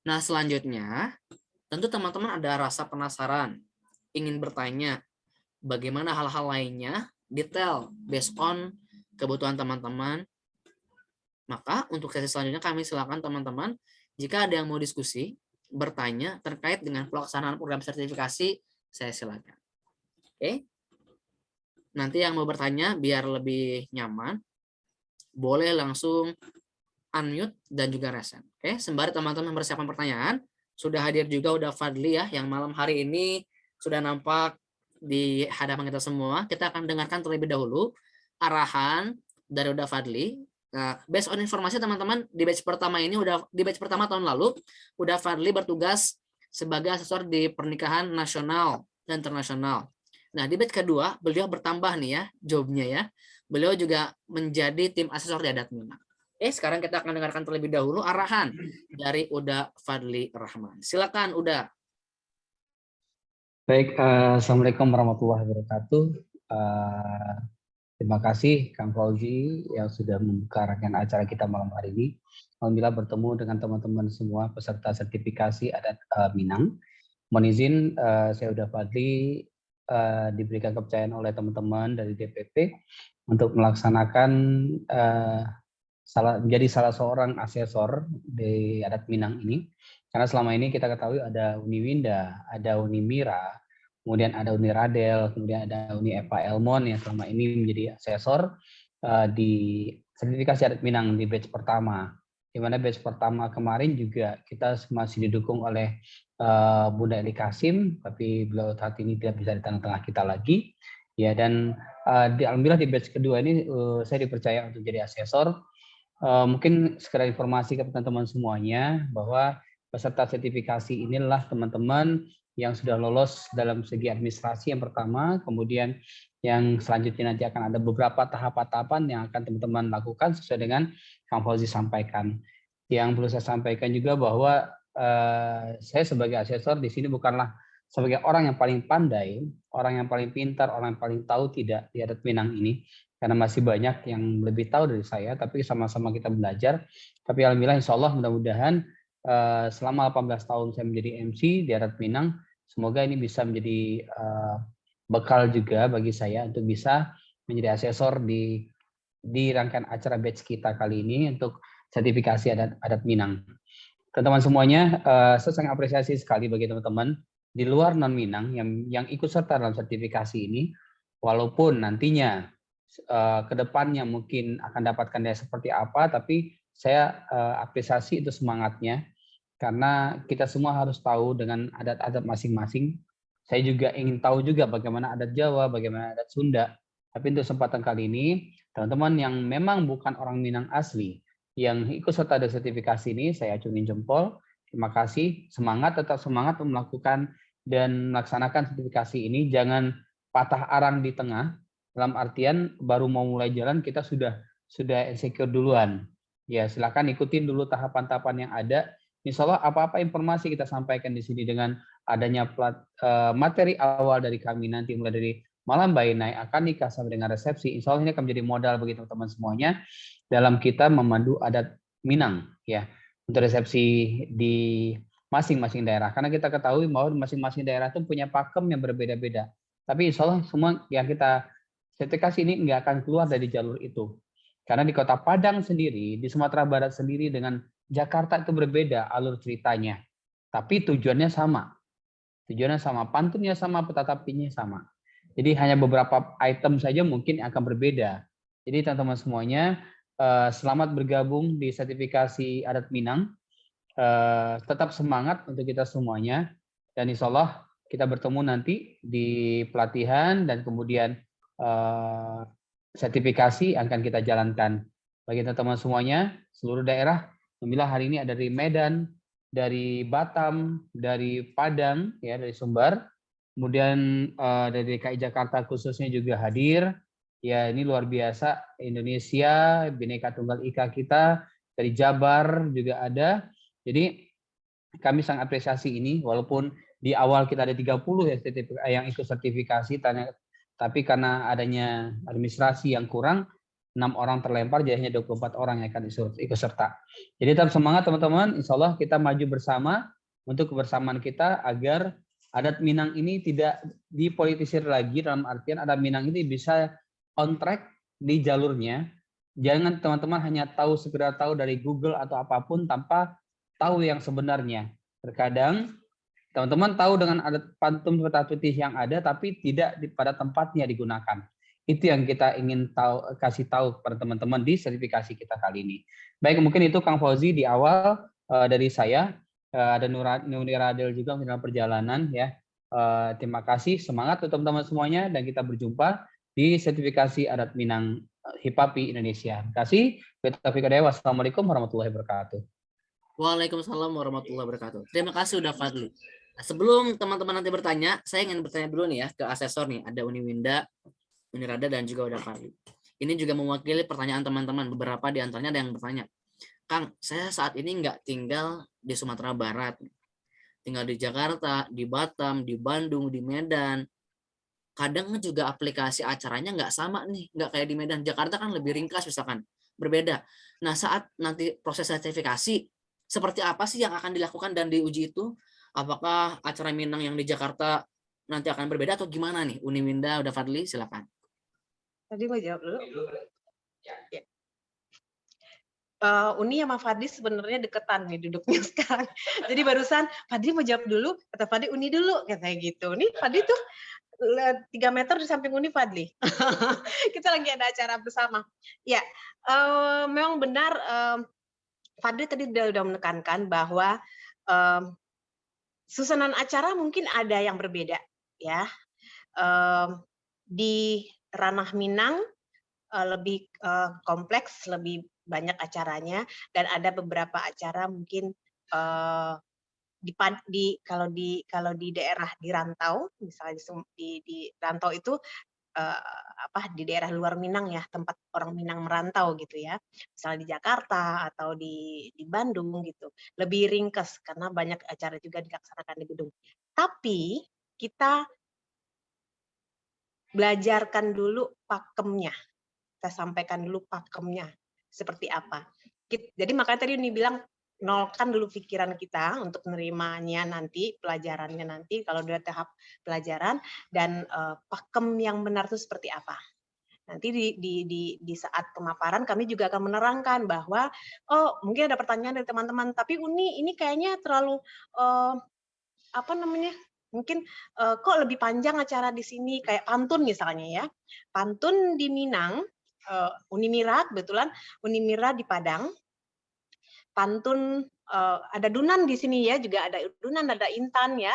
Nah, selanjutnya, tentu teman-teman ada rasa penasaran, ingin bertanya bagaimana hal-hal lainnya, detail, based on kebutuhan teman-teman. Maka untuk sesi selanjutnya kami silakan teman-teman, jika ada yang mau diskusi, bertanya terkait dengan pelaksanaan program sertifikasi, saya silakan. Oke. Nanti yang mau bertanya biar lebih nyaman, boleh langsung unmute dan juga resen. Oke, sembari teman-teman mempersiapkan pertanyaan, sudah hadir juga udah Fadli ya, yang malam hari ini sudah nampak di hadapan kita semua. Kita akan dengarkan terlebih dahulu arahan dari udah Fadli. Nah, based on informasi teman-teman, di batch pertama ini di batch pertama tahun lalu udah Fadli bertugas sebagai asesor di pernikahan nasional dan internasional. Nah, di batch kedua beliau bertambah nih ya jobnya ya. Beliau juga menjadi tim asesor di adat Minang. Sekarang kita akan dengarkan terlebih dahulu arahan dari Uda Fadli Rahman. Silakan Uda. Baik, Assalamualaikum warahmatullahi wabarakatuh. Terima kasih Kang Fauzi yang sudah membuka rangkaian acara kita malam hari ini. Alhamdulillah bertemu dengan teman-teman semua peserta sertifikasi adat Minang. Mohon izin, saya Uda Fadli diberikan kepercayaan oleh teman-teman dari DPP untuk melaksanakan menjadi salah seorang asesor di adat Minang ini. Karena selama ini kita ketahui ada Uni Winda, ada Uni Mira, kemudian ada Uni Radel, kemudian ada Uni Eva Elmon yang selama ini menjadi asesor di sertifikasi adat Minang di batch pertama. Di mana batch pertama kemarin juga kita masih didukung oleh Bunda Eli Kasim, tapi beliau saat ini tidak bisa di tengah-tengah kita lagi. Ya, dan alhamdulillah di batch kedua ini saya dipercaya untuk jadi asesor. Mungkin sekedar informasi ke teman-teman semuanya bahwa peserta sertifikasi inilah teman-teman yang sudah lolos dalam segi administrasi yang pertama, kemudian yang selanjutnya nanti akan ada beberapa tahapan-tahapan yang akan teman-teman lakukan sesuai dengan Kang Fauzi sampaikan. yang perlu saya sampaikan juga bahwa saya sebagai asesor di sini bukanlah sebagai orang yang paling pandai, orang yang paling pintar, orang yang paling tahu tidak di adat Minang ini, karena masih banyak yang lebih tahu dari saya, tapi sama-sama kita belajar. Tapi alhamdulillah, insya Allah mudah-mudahan selama 18 tahun saya menjadi MC di adat Minang, semoga ini bisa menjadi bekal juga bagi saya untuk bisa menjadi asesor di rangkaian acara batch kita kali ini untuk sertifikasi adat Minang. Teman-teman semuanya, saya sangat apresiasi sekali bagi teman-teman di luar non-Minang yang ikut serta dalam sertifikasi ini, walaupun nantinya ke depannya mungkin akan dapatkan daya seperti apa, tapi saya apresiasi itu semangatnya, karena kita semua harus tahu dengan adat-adat masing-masing. Saya juga ingin tahu juga bagaimana adat Jawa, bagaimana adat Sunda. Tapi untuk kesempatan kali ini, teman-teman yang memang bukan orang Minang asli, yang ikut serta ada sertifikasi ini, saya acungin jempol. Terima kasih, tetap semangat untuk melakukan dan melaksanakan sertifikasi ini. Jangan patah arang di tengah, dalam artian baru mau mulai jalan kita sudah insecure duluan. Ya, silakan ikutin dulu tahapan-tahapan yang ada. Insya Allah apa-apa informasi kita sampaikan di sini dengan adanya materi awal dari kami nanti mulai dari malam bayi akad nikah sampai dengan resepsi, insya Allah ini akan menjadi modal bagi teman-teman semuanya dalam kita memandu adat Minang ya untuk resepsi di masing-masing daerah. Karena kita ketahui bahwa masing-masing daerah itu punya pakem yang berbeda-beda. Tapi insya Allah semua yang kita sertifikasi ini nggak akan keluar dari jalur itu. Karena di Kota Padang sendiri, di Sumatera Barat sendiri dengan Jakarta itu berbeda alur ceritanya. Tapi tujuannya sama. Tujuannya sama, pantunnya sama, petatapinya sama. Jadi hanya beberapa item saja mungkin akan berbeda. Jadi teman-teman semuanya, selamat bergabung di sertifikasi adat Minang. Tetap semangat untuk kita semuanya. Dan insya Allah kita bertemu nanti di pelatihan dan kemudian sertifikasi akan kita jalankan. Bagi teman-teman semuanya, seluruh daerah, alhamdulillah hari ini ada dari Medan, dari Batam, dari Padang, ya dari Sumbar, kemudian dari DKI Jakarta khususnya juga hadir. Ya ini luar biasa, Indonesia, Bhinneka Tunggal Ika kita, dari Jabar juga ada. Jadi kami sangat apresiasi ini, walaupun di awal kita ada 30 ya yang ikut sertifikasi, tapi karena adanya administrasi yang kurang, 6 orang terlempar, jadi hanya 24 orang yang akan ikut serta. Jadi tetap semangat teman-teman, insya Allah kita maju bersama untuk kebersamaan kita agar adat Minang ini tidak dipolitisir lagi, dalam artian adat Minang ini bisa on track di jalurnya. Jangan teman-teman hanya sekedar tahu dari Google atau apapun tanpa tahu yang sebenarnya. Terkadang teman-teman tahu dengan adat pantun petah-petih yang ada, tapi tidak pada tempatnya digunakan. Itu yang kita ingin kasih tahu kepada teman-teman di sertifikasi kita kali ini. Baik, mungkin itu Kang Fauzi di awal dari saya. Ada Nuni Radel juga dalam perjalanan ya. Terima kasih, semangat teman-teman semuanya, dan kita berjumpa di sertifikasi adat Minang HIPAPI Indonesia. Terima kasih. Wassalamualaikum warahmatullahi wabarakatuh. Waalaikumsalam warahmatullahi wabarakatuh. Terima kasih udah Fadli. Nah, sebelum teman-teman nanti bertanya, saya ingin bertanya dulu nih ya ke asesor nih. Ada Uni Winda, Uni Rada, dan juga udah Fadli. Ini juga mewakili pertanyaan teman-teman. Beberapa di antaranya ada yang bertanya, Kang, saya saat ini nggak tinggal di Sumatera Barat. Tinggal di Jakarta, di Batam, di Bandung, di Medan. Kadang juga aplikasi acaranya nggak sama nih, nggak kayak di Medan. Jakarta kan lebih ringkas misalkan, berbeda. Nah, saat nanti proses sertifikasi, seperti apa sih yang akan dilakukan dan diuji itu? Apakah acara Minang yang di Jakarta nanti akan berbeda atau gimana nih? Uni Winda, udah Fadli, silakan. Tadi mau jawab dulu. Ya. Uni sama Fadli sebenarnya deketan nih duduknya sekarang. Jadi barusan Fadli mau jawab dulu, kata Fadli Uni dulu, katanya gitu. Nih Fadli tuh 3 meter di samping Uni Fadli. Kita lagi ada acara bersama. Ya, memang benar. Fadli tadi udah menekankan bahwa susunan acara mungkin ada yang berbeda ya. Di ranah Minang lebih kompleks, lebih banyak acaranya, dan ada beberapa acara mungkin kalau di daerah di rantau, misalnya di rantau itu di daerah luar Minang ya, tempat orang Minang merantau gitu ya. Misalnya di Jakarta atau di Bandung gitu. Lebih ringkes karena banyak acara juga dilaksanakan di gedung. Tapi kita belajarkan dulu pakemnya. Kita sampaikan dulu pakemnya seperti apa. Jadi makanya tadi Uni bilang nolkan dulu pikiran kita untuk menerimanya nanti, pelajarannya nanti kalau udah tahap pelajaran, dan pakem yang benar itu seperti apa. Nanti di saat pemaparan kami juga akan menerangkan bahwa mungkin ada pertanyaan dari teman-teman, tapi Uni ini kayaknya terlalu mungkin kok lebih panjang acara di sini, kayak pantun misalnya ya. Pantun di Minang, Unimira kebetulan Unimira di Padang. Pantun ada Dunan di sini ya, juga ada Dunan, ada Intan ya.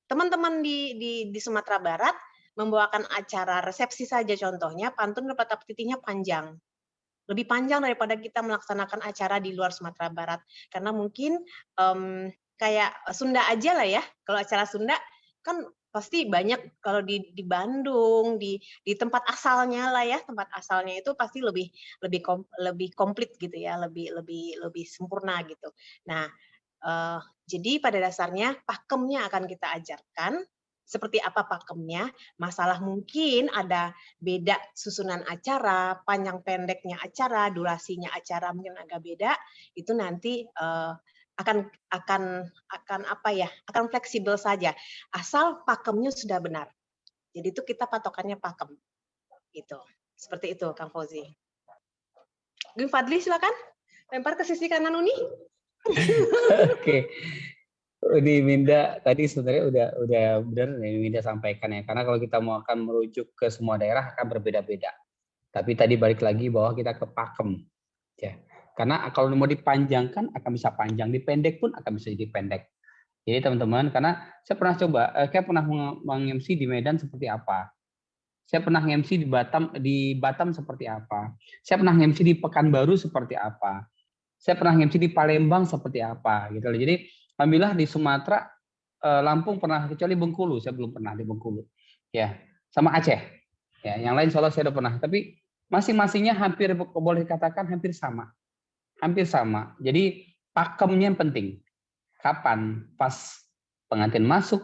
Teman-teman di Sumatera Barat membawakan acara resepsi saja contohnya, pantun kata titiknya panjang. Lebih panjang daripada kita melaksanakan acara di luar Sumatera Barat. Karena mungkin kayak Sunda aja lah ya, kalau acara Sunda kan pasti banyak, kalau di Bandung, di tempat asalnya lah ya, tempat asalnya itu pasti lebih komplit gitu ya, lebih sempurna gitu. Nah, jadi pada dasarnya pakemnya akan kita ajarkan. Seperti apa pakemnya, masalah mungkin ada beda susunan acara, panjang pendeknya acara, durasinya acara mungkin agak beda, itu nanti akan fleksibel saja, asal pakemnya sudah benar. Jadi itu kita patokannya pakem, gitu. Seperti itu, Kang Fauzi. Gung Fadli silakan, lempar ke sisi kanan Uni. Oke. Uni Winda tadi sebenarnya udah benar yang Winda sampaikan ya, karena kalau kita mau akan merujuk ke semua daerah akan berbeda-beda. Tapi tadi balik lagi bahwa kita ke pakem, ya. Karena kalau mau dipanjangkan akan bisa panjang, dipendek pun akan bisa jadi pendek. Jadi teman-teman, karena saya pernah meng-MC di Medan seperti apa, saya pernah nge-MC di Batam seperti apa, saya pernah nge-MC di Pekanbaru seperti apa, saya pernah nge-MC di Palembang seperti apa, gitu loh. Jadi alhamdulillah di Sumatera, Lampung pernah, kecuali Bengkulu, saya belum pernah di Bengkulu, ya, sama Aceh, ya, yang lain Solo saya udah pernah, tapi masing-masingnya hampir boleh dikatakan hampir sama. Jadi pakemnya yang penting. Kapan pas pengantin masuk,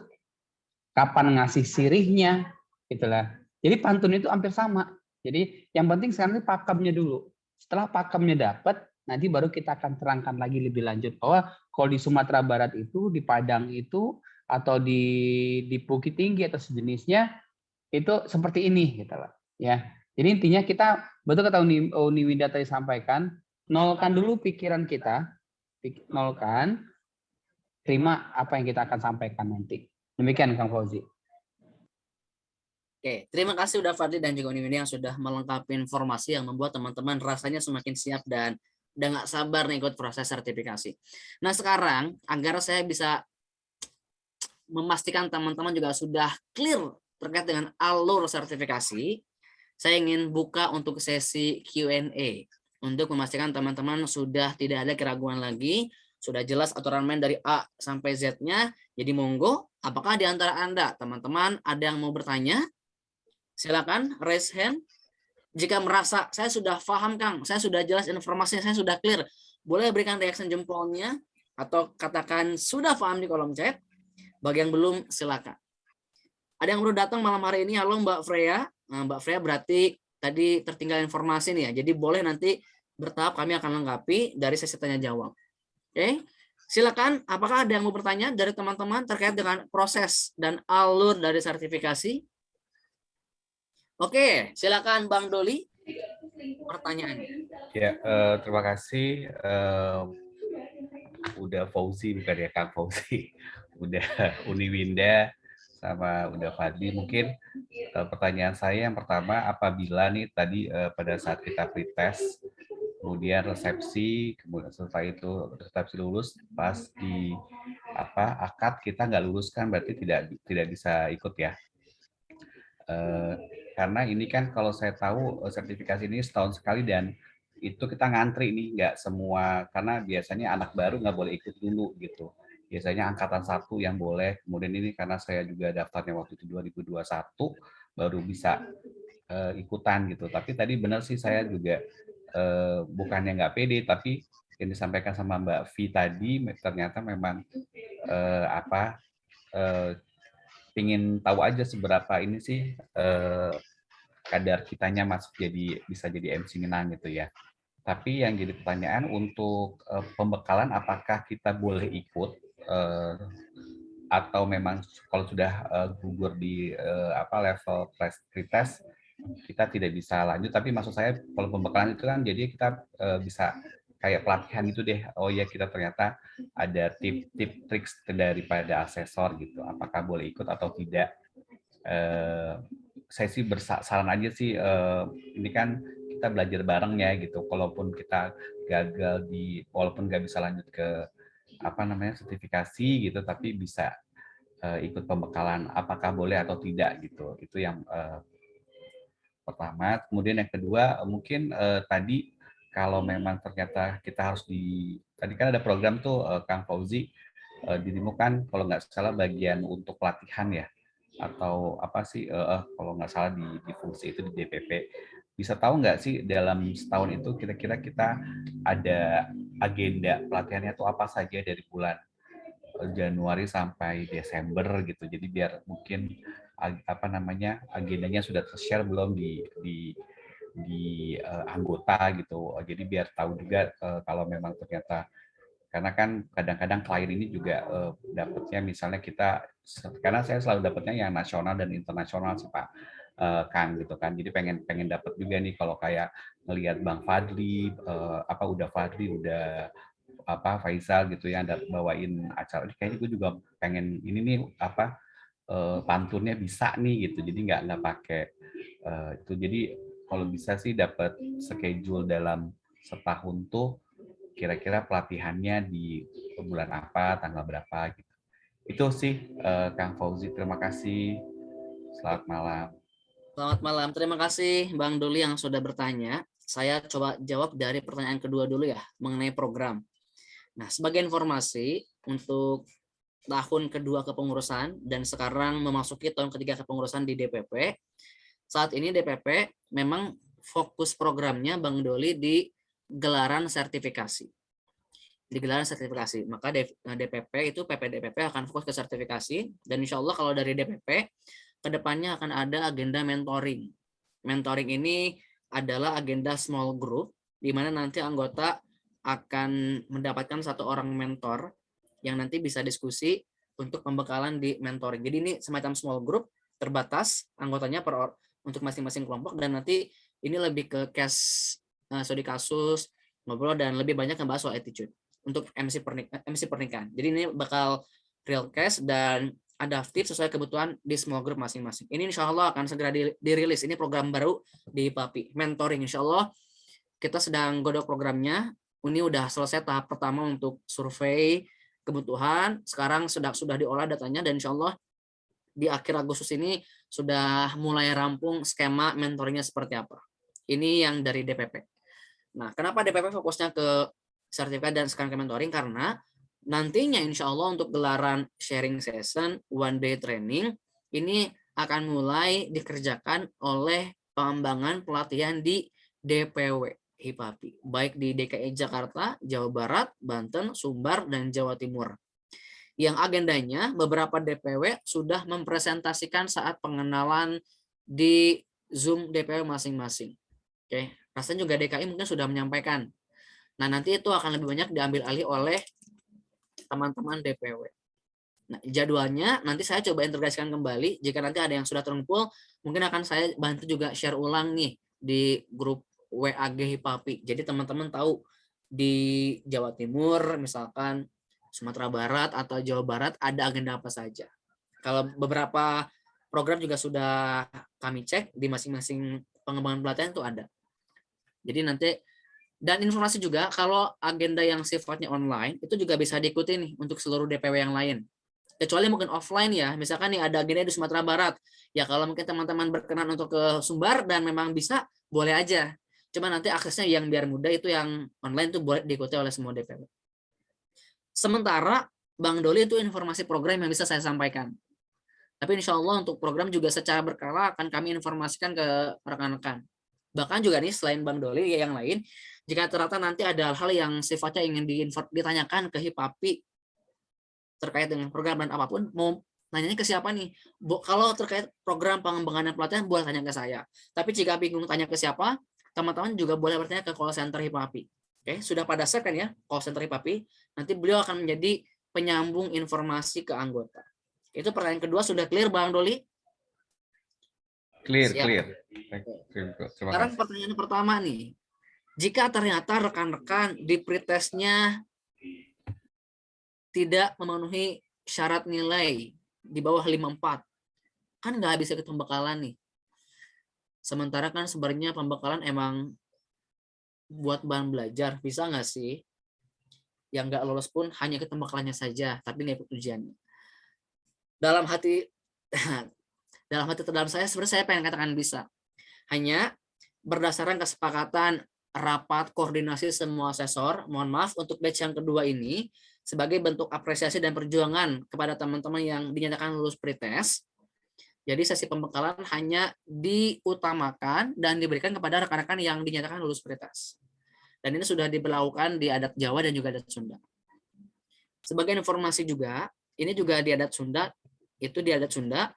kapan ngasih sirihnya, gitulah. Jadi pantun itu hampir sama. Jadi yang penting sekarang ini pakemnya dulu. Setelah pakemnya dapat, nanti baru kita akan terangkan lagi lebih lanjut bahwa kalau di Sumatera Barat itu, di Padang itu, atau di Bukit Tinggi atau sejenisnya itu seperti ini, gitu lah. Ya. Jadi intinya kita betul kata Uni Winda tadi sampaikan, nolkan dulu pikiran kita, nolkan, terima apa yang kita akan sampaikan nanti. Demikian Kang Fauzi. Oke, terima kasih udah Fadli dan juga Uni Winda yang sudah melengkapi informasi yang membuat teman-teman rasanya semakin siap dan udah nggak sabar nih ikut proses sertifikasi. Nah sekarang agar saya bisa memastikan teman-teman juga sudah clear terkait dengan alur sertifikasi, saya ingin buka untuk sesi Q&A untuk memastikan teman-teman sudah tidak ada keraguan lagi, sudah jelas aturan main dari A sampai Z-nya. Jadi monggo, apakah di antara Anda teman-teman ada yang mau bertanya? Silakan raise hand. Jika merasa saya sudah paham Kang, saya sudah jelas informasinya, saya sudah clear, boleh berikan reaction jempolnya atau katakan sudah paham di kolom chat. Bagi yang belum silakan. Ada yang baru datang malam hari ini, halo Mbak Freya. Nah, Mbak Freya berarti tadi tertinggal informasi nih ya. Jadi boleh nanti bertahap kami akan lengkapi dari sesi tanya jawab. Oke. Silakan, apakah ada yang mau bertanya dari teman-teman terkait dengan proses dan alur dari sertifikasi? Oke, silakan Bang Doli. Pertanyaannya. Ya, terima kasih. Udah Fauzi bukan ya Kang Fauzi. Udah Uni Winda sama udah Fadli. Mungkin pertanyaan saya yang pertama, apabila nih tadi pada saat kita pretest, kemudian resepsi, kemudian setelah itu resepsi lulus, pas di akad kita nggak lulus kan berarti tidak bisa ikut ya. Karena ini kan kalau saya tahu sertifikasi ini setahun sekali dan itu kita ngantri nih, nggak semua, karena biasanya anak baru nggak boleh ikut dulu gitu. biasanya angkatan 1 yang boleh. Kemudian ini karena saya juga daftarnya waktu itu 2021 baru bisa ikutan gitu. Tapi tadi benar sih, saya juga bukannya nggak pede, tapi yang disampaikan sama Mbak V tadi ternyata memang ingin tahu aja seberapa ini sih kadar kitanya masuk bisa jadi MC Minang gitu ya. Tapi yang jadi pertanyaan untuk pembekalan, apakah kita boleh ikut atau memang kalau sudah gugur di level pretest kita tidak bisa lanjut. Tapi maksud saya kalau pembekalan itu kan jadi kita bisa kayak pelatihan gitu deh. Oh ya, kita ternyata ada tip-tip triks daripada asesor gitu. Apakah boleh ikut atau tidak? Saya sih bersaran aja sih, ini kan kita belajar bareng ya gitu. Kalaupun kita gagal walaupun nggak bisa lanjut ke sertifikasi gitu, tapi bisa ikut pembekalan, apakah boleh atau tidak gitu. Itu yang pertama. Kemudian yang kedua, mungkin tadi kalau memang ternyata kita harus tadi kan ada program tuh Kang Fauzi, dirimu kan kalau nggak salah bagian untuk pelatihan ya, atau apa sih kalau nggak salah di fungsi itu di DPP. Bisa tahu nggak sih dalam setahun itu kira-kira kita ada agenda pelatihannya tuh apa saja dari bulan Januari sampai Desember gitu. Jadi biar mungkin agendanya sudah tershare belum di anggota gitu. Jadi biar tahu juga kalau memang ternyata, karena kan kadang-kadang klien ini juga dapatnya misalnya karena saya selalu dapatnya yang nasional dan internasional sih Pak Kang gitu kan. Jadi pengen dapat juga nih kalau kayak ngelihat Bang Fadli, udah Fadli, udah Faisal gitu ya, ada bawain acara ini, kayaknya gue juga pengen ini nih pantunnya bisa nih gitu, jadi nggak pakai itu. Jadi kalau bisa sih dapat schedule dalam setahun tuh kira-kira pelatihannya di bulan apa, tanggal berapa gitu. Itu sih Kang Fauzi, terima kasih, selamat malam. Selamat malam, terima kasih Bang Doli yang sudah bertanya. Saya coba jawab dari pertanyaan kedua dulu ya, mengenai program. Nah, sebagai informasi untuk tahun kedua kepengurusan dan sekarang memasuki tahun ketiga kepengurusan di DPP, saat ini DPP memang fokus programnya Bang Doli di gelaran sertifikasi. Di gelaran sertifikasi, maka DPP itu PPDPP akan fokus ke sertifikasi, dan insya Allah kalau dari DPP, kedepannya akan ada agenda mentoring. Mentoring ini adalah agenda small group, di mana nanti anggota akan mendapatkan satu orang mentor yang nanti bisa diskusi untuk pembekalan di mentoring. Jadi ini semacam small group terbatas anggotanya untuk masing-masing kelompok, dan nanti ini lebih ke case studi kasus, ngobrol, dan lebih banyak membahas soal attitude untuk MC pernikahan. Jadi ini bakal real case dan adaptif sesuai kebutuhan di small group masing-masing. Ini insya Allah akan segera dirilis. Ini program baru di PAPI, mentoring. Insya Allah kita sedang godok programnya. Ini udah selesai tahap pertama untuk survei kebutuhan. Sekarang sudah diolah datanya, dan insya Allah di akhir Agustus ini sudah mulai rampung skema mentoringnya seperti apa. Ini yang dari DPP. Nah, kenapa DPP fokusnya ke sertifikat dan sekarang ke mentoring? Karena nantinya insya Allah untuk gelaran sharing session, one day training, ini akan mulai dikerjakan oleh pengembangan pelatihan di DPW HIPAPI, baik di DKI Jakarta, Jawa Barat, Banten, Sumbar, dan Jawa Timur. Yang agendanya beberapa DPW sudah mempresentasikan saat pengenalan di Zoom DPW masing-masing. Oke, rasanya juga DKI mungkin sudah menyampaikan. Nah, nanti itu akan lebih banyak diambil alih oleh teman-teman DPW. Nah, jadwalnya nanti saya coba integrasikan kembali. Jika nanti ada yang sudah terkumpul, mungkin akan saya bantu juga share ulang nih di grup WAG HIPAPI. Jadi teman-teman tahu di Jawa Timur, misalkan Sumatera Barat atau Jawa Barat ada agenda apa saja. Kalau beberapa program juga sudah kami cek di masing-masing pengembangan pelatihan itu ada. Jadi nanti, dan informasi juga kalau agenda yang sifatnya online itu juga bisa diikuti nih untuk seluruh DPW yang lain. Kecuali mungkin offline ya, misalkan nih ada agenda di Sumatera Barat. Ya kalau mungkin teman-teman berkenan untuk ke Sumbar dan memang bisa, boleh aja. Cuma nanti aksesnya yang biar mudah itu yang online itu boleh diikuti oleh semua DPW. Sementara Bang Doli itu informasi program yang bisa saya sampaikan. Tapi insya Allah untuk program juga secara berkala akan kami informasikan ke rekan-rekan. Bahkan juga nih selain Bang Doli yang lain, jika ternyata nanti ada hal-hal yang sifatnya ingin ditanyakan ke Hipapi terkait dengan program dan apapun, mau nanyanya ke siapa nih? Kalau terkait program pengembangan dan pelatihan boleh tanya ke saya. Tapi jika bingung tanya ke siapa, teman-teman juga boleh bertanya ke call center Hipapi. Oke, sudah pada set kan ya call center Hipapi? Nanti beliau akan menjadi penyambung informasi ke anggota. Itu pertanyaan kedua sudah clear Bang Doli? Clear, Siap. clear. Terima Sekarang kasih. pertanyaan pertama nih. Jika ternyata rekan-rekan di pretestnya tidak memenuhi syarat nilai di bawah 54, kan nggak bisa ikut pembekalan nih. Sementara kan sebenarnya pembekalan emang buat bahan belajar, bisa nggak sih? Yang nggak lolos pun hanya ikut pembekalannya saja, tapi nggak ikut ujiannya. Dalam hati terdalam saya sebenarnya saya pengen katakan bisa. Hanya berdasarkan kesepakatan rapat koordinasi semua asesor, mohon maaf untuk batch yang kedua ini sebagai bentuk apresiasi dan perjuangan kepada teman-teman yang dinyatakan lulus pretest. Jadi sesi pembekalan hanya diutamakan dan diberikan kepada rekan-rekan yang dinyatakan lulus pretest. Dan ini sudah diberlakukan di adat Jawa dan juga adat Sunda. Sebagai informasi juga, ini juga di adat Sunda, itu di adat Sunda,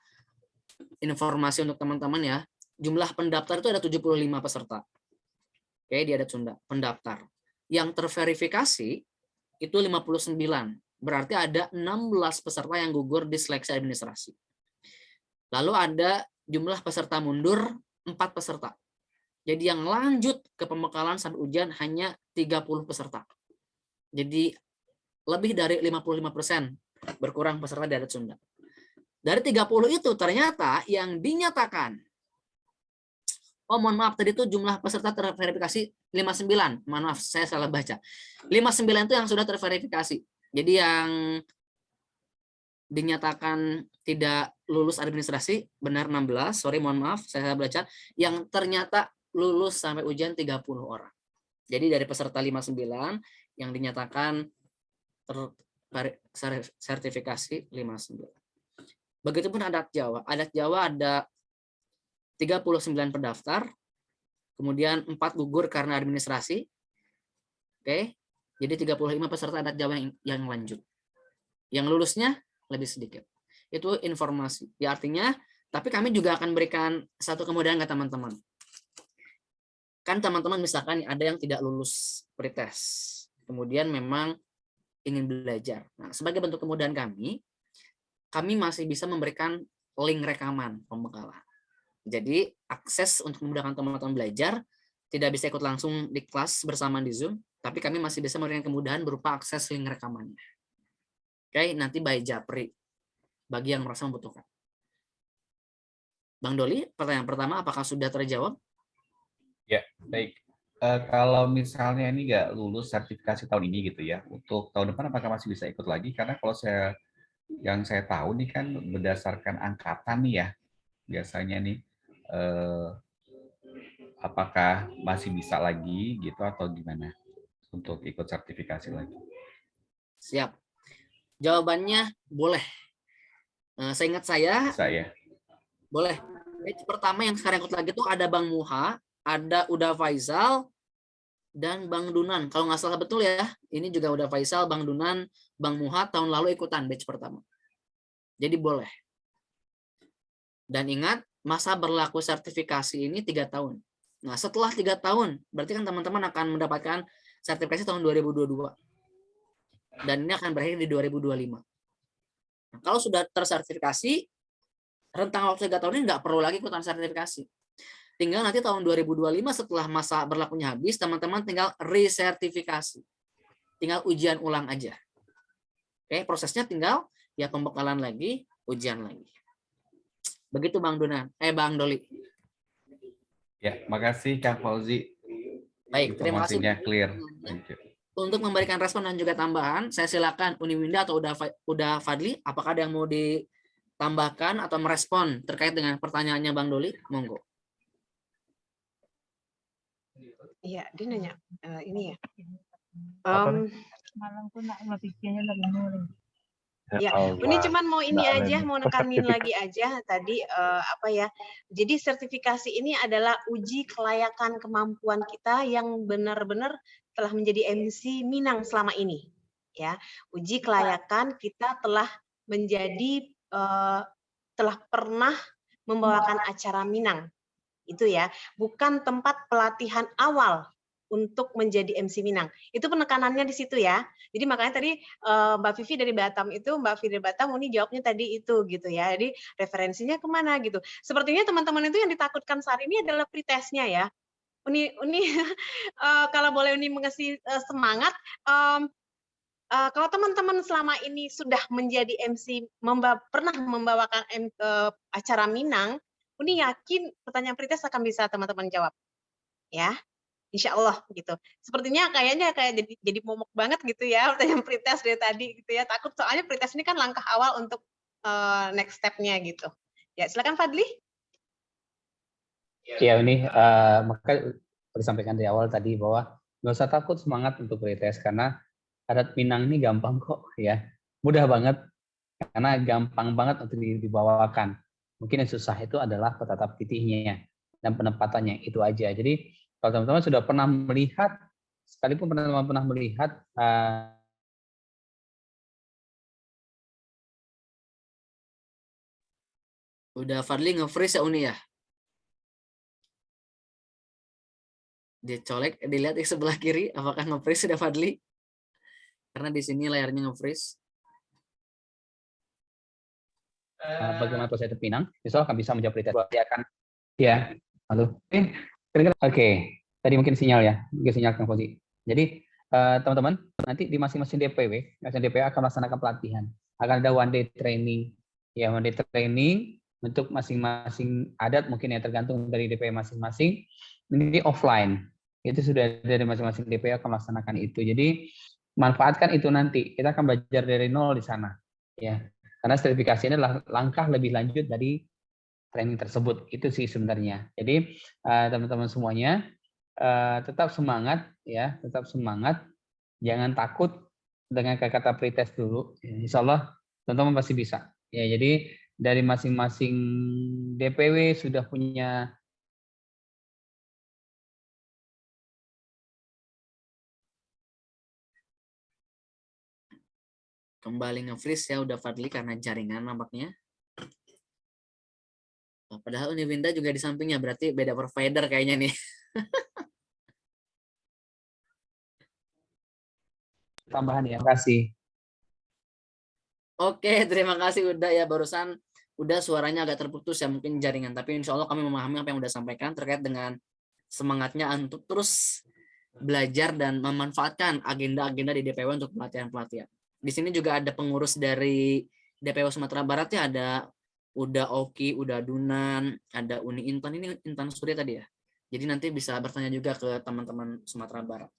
informasi untuk teman-teman ya, jumlah pendaftar itu ada 75 peserta. Oke, di adat Sunda, pendaftar. Yang terverifikasi itu 59. Berarti ada 16 peserta yang gugur di seleksi administrasi. Lalu ada jumlah peserta mundur 4 peserta. Jadi yang lanjut ke pembekalan sampai ujian hanya 30 peserta. Jadi lebih dari 55% berkurang peserta di adat Sunda. Dari 30 itu ternyata yang dinyatakan, oh mohon maaf tadi itu jumlah peserta terverifikasi 59. Mohon maaf saya salah baca. 59 itu yang sudah terverifikasi. Jadi yang dinyatakan tidak lulus administrasi benar 16, sorry mohon maaf saya salah baca. Yang ternyata lulus sampai ujian 30 orang. Jadi dari peserta 59 yang dinyatakan sertifikasi 59. Begitupun adat Jawa. Adat Jawa ada 39 pendaftar, kemudian 4 gugur karena administrasi. Oke. Jadi 35 peserta adat Jawa yang lanjut. Yang lulusnya lebih sedikit. Itu informasi. Ya artinya, tapi kami juga akan berikan satu kemudahan ke teman-teman. Kan teman-teman misalkan ada yang tidak lulus pretest, kemudian memang ingin belajar. Nah, sebagai bentuk kemudahan kami masih bisa memberikan link rekaman pembekalan. Jadi akses untuk memudahkan teman-teman belajar tidak bisa ikut langsung di kelas bersama di Zoom, tapi kami masih bisa memberikan kemudahan berupa akses link rekamannya. Oke, nanti by Japri bagi yang merasa membutuhkan. Bang Doli, pertanyaan pertama apakah sudah terjawab? Ya, baik. Kalau misalnya ini nggak lulus sertifikasi tahun ini gitu ya, untuk tahun depan apakah masih bisa ikut lagi? Karena kalau yang saya tahu nih kan berdasarkan angkatan nih ya, biasanya nih, apakah masih bisa lagi gitu atau gimana untuk ikut sertifikasi lagi? Siap. Jawabannya boleh. Seingat saya, Bisa ya? boleh. Pertama yang sekarang ikut lagi tuh ada Bang Muha, ada Uda Faisal, dan Bang Dunan. Kalau nggak salah betul ya, ini juga Uda Faisal, Bang Dunan, Bang Muha tahun lalu ikutan batch pertama. Jadi boleh. Dan ingat, masa berlaku sertifikasi ini 3 tahun. Nah, setelah 3 tahun, berarti kan teman-teman akan mendapatkan sertifikasi tahun 2022. Dan ini akan berakhir di 2025. Nah, kalau sudah tersertifikasi, rentang waktu 3 tahun ini nggak perlu lagi ikutan sertifikasi. Tinggal nanti tahun 2025 setelah masa berlakunya habis, teman-teman tinggal resertifikasi. Tinggal ujian ulang aja. Oke, prosesnya tinggal ya pembekalan lagi, ujian lagi. Begitu Bang Dunan, Bang Doli. Ya, makasih Kang Fauzi. Baik, terima kasih. Informasinya clear. Thank you. Untuk memberikan respon dan juga tambahan, saya silakan Uniwinda atau Uda Fadli, apakah ada yang mau ditambahkan atau merespon terkait dengan pertanyaannya Bang Doli? Monggo. Iya, dia nanya ini ya. Apa nih? Malam pun nak pikirnya lagi nulis. Ya, ini cuman mau ini aja, mau nekanin lagi aja tadi apa ya. Jadi sertifikasi ini adalah uji kelayakan kemampuan kita yang benar-benar telah menjadi MC Minang selama ini. Ya, uji kelayakan kita telah menjadi telah pernah membawakan acara Minang. Itu ya, bukan tempat pelatihan awal untuk menjadi MC Minang. Itu penekanannya di situ ya. Jadi makanya tadi Mbak Vivi dari Batam itu, Mbak Vivi dari Batam, Uni jawabnya tadi itu gitu ya. Jadi referensinya kemana gitu. Sepertinya teman-teman itu yang ditakutkan saat ini adalah pretestnya ya. Uni kalau boleh Uni mengasih semangat, kalau teman-teman selama ini sudah menjadi MC, pernah membawakan acara Minang, Uni yakin pertanyaan pretest akan bisa teman-teman jawab, ya, insya Allah gitu. Sepertinya kayaknya kayak jadi momok banget gitu ya pertanyaan pretest dari tadi gitu ya. Takut soalnya pretest ini kan langkah awal untuk next step-nya gitu. Ya, silakan Fadli. Ya ini maka disampaikan di awal tadi bahwa nggak usah takut, semangat untuk pretest karena adat Minang ini gampang kok ya, mudah banget karena gampang banget untuk dibawakan. Mungkin yang susah itu adalah petata titiknya dan penempatannya, itu aja. Jadi kalau teman-teman sudah pernah melihat, sekalipun teman-teman pernah melihat Udah Fadli nge-freeze ya Uni ya? Dia colek, dilihat di sebelah kiri, apakah nge-freeze sudah Fadli? Karena di sini layarnya nge-freeze. bagaimana proses Pinang, insya Allah akan bisa menjawab pretest. Dia akan, ya, halo. Oke, tadi mungkin sinyal ya, mungkin sinyal Kang Fauzi. Jadi teman-teman nanti di masing-masing DPW akan melaksanakan pelatihan, akan ada one day training, ya one day training untuk masing-masing adat mungkin ya tergantung dari DPW masing-masing. Ini offline, itu sudah dari masing-masing DPW akan melaksanakan itu. Jadi manfaatkan itu nanti, kita akan belajar dari nol di sana, ya. Karena sertifikasi ini adalah langkah lebih lanjut dari training tersebut. Itu sih sebenarnya. Jadi teman-teman semuanya tetap semangat ya, tetap semangat. Jangan takut dengan kata pretest dulu. Insya Allah teman-teman pasti bisa. Ya, jadi dari masing-masing DPW sudah punya Kembali nge-freeze ya udah Fadli karena jaringan nampaknya. Padahal Uniwinda juga di sampingnya, berarti beda provider kayaknya nih. tambahan ya. Terima kasih. Oke, terima kasih udah ya, barusan udah suaranya agak terputus ya mungkin jaringan, tapi insya Allah kami memahami apa yang udah sampaikan terkait dengan semangatnya untuk terus belajar dan memanfaatkan agenda-agenda di DPW untuk pelatihan-pelatihan. Di sini juga ada pengurus dari DPW Sumatera Barat ya, ada Uda Oki, Uda Dunan, ada Uni Intan, ini Intan Surya tadi ya. Jadi nanti bisa bertanya juga ke teman-teman Sumatera Barat.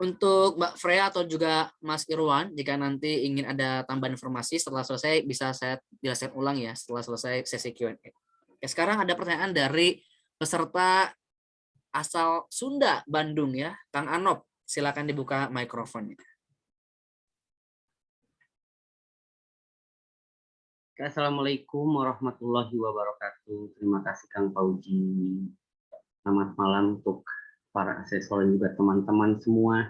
Untuk Mbak Freya atau juga Mas Irwan, jika nanti ingin ada tambahan informasi setelah selesai, bisa saya jelaskan ulang ya setelah selesai sesi Q&A. Oke, sekarang ada pertanyaan dari peserta asal Sunda, Bandung ya, Kang Anop. Silakan dibuka mikrofonnya. Assalamualaikum warahmatullahi wabarakatuh. Terima kasih Kang Fauzi. Selamat malam untuk para asesor dan juga teman-teman semua.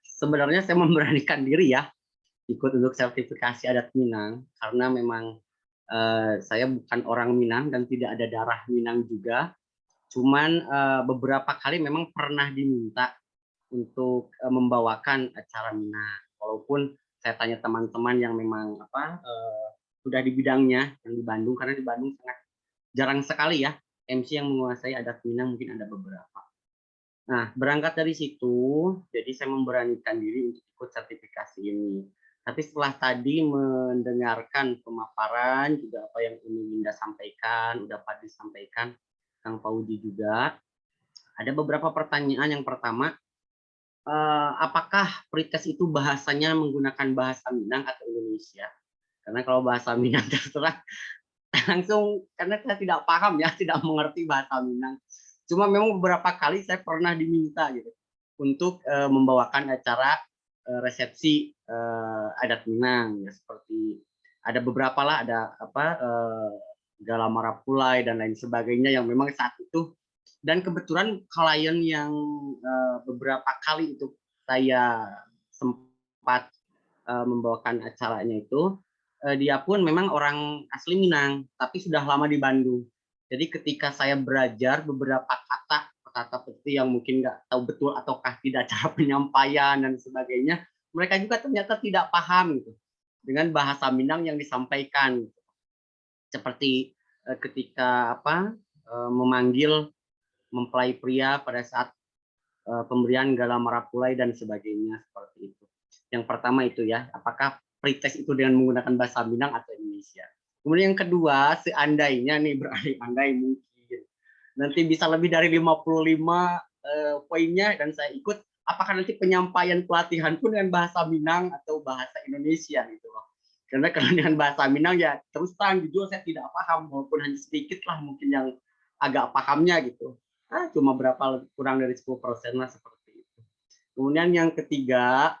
Sebenarnya saya memberanikan diri ya ikut untuk sertifikasi adat Minang karena memang saya bukan orang Minang dan tidak ada darah Minang juga. Cuman beberapa kali memang pernah diminta untuk membawakan acara Minang. Walaupun saya tanya teman-teman yang memang sudah di bidangnya yang di Bandung, karena di Bandung sangat jarang sekali ya MC yang menguasai adat Minang, mungkin ada beberapa. Nah, berangkat dari situ, jadi saya memberanikan diri untuk ikut sertifikasi ini. Tapi setelah tadi mendengarkan pemaparan juga apa yang Uni Winda sampaikan, udah Fadli sampaikan, Kang Fauzi juga, ada beberapa pertanyaan. Yang pertama, apakah pretest itu bahasanya menggunakan bahasa Minang atau Indonesia? Karena kalau bahasa Minang terserah langsung, karena saya tidak paham ya, tidak mengerti bahasa Minang. Cuma memang beberapa kali saya pernah diminta gitu untuk membawakan acara resepsi adat Minang, ya seperti ada beberapa lah, ada Galamara Pulai dan lain sebagainya yang memang saat itu, dan kebetulan klien yang beberapa kali itu saya sempat membawakan acaranya itu, dia pun memang orang asli Minang, tapi sudah lama di Bandung. Jadi ketika saya belajar beberapa kata seperti yang mungkin nggak tahu betul ataukah tidak cara penyampaian dan sebagainya, mereka juga ternyata tidak paham gitu dengan bahasa Minang yang disampaikan. Seperti ketika memanggil mempelai pria pada saat pemberian Galamara Pulai dan sebagainya, seperti itu. Yang pertama itu ya, apakah pretest itu dengan menggunakan bahasa Minang atau Indonesia. Kemudian yang kedua, seandainya nih, berandai-andai mungkin nanti bisa lebih dari 55 poinnya dan saya ikut, apakah nanti penyampaian pelatihan pun dengan bahasa Minang atau bahasa Indonesia gitu loh. Karena kalau dengan bahasa Minang ya terus terang jujur saya tidak paham, walaupun hanya sedikit lah mungkin yang agak pahamnya gitu. Cuma berapa, kurang dari 10% lah seperti itu. Kemudian yang ketiga,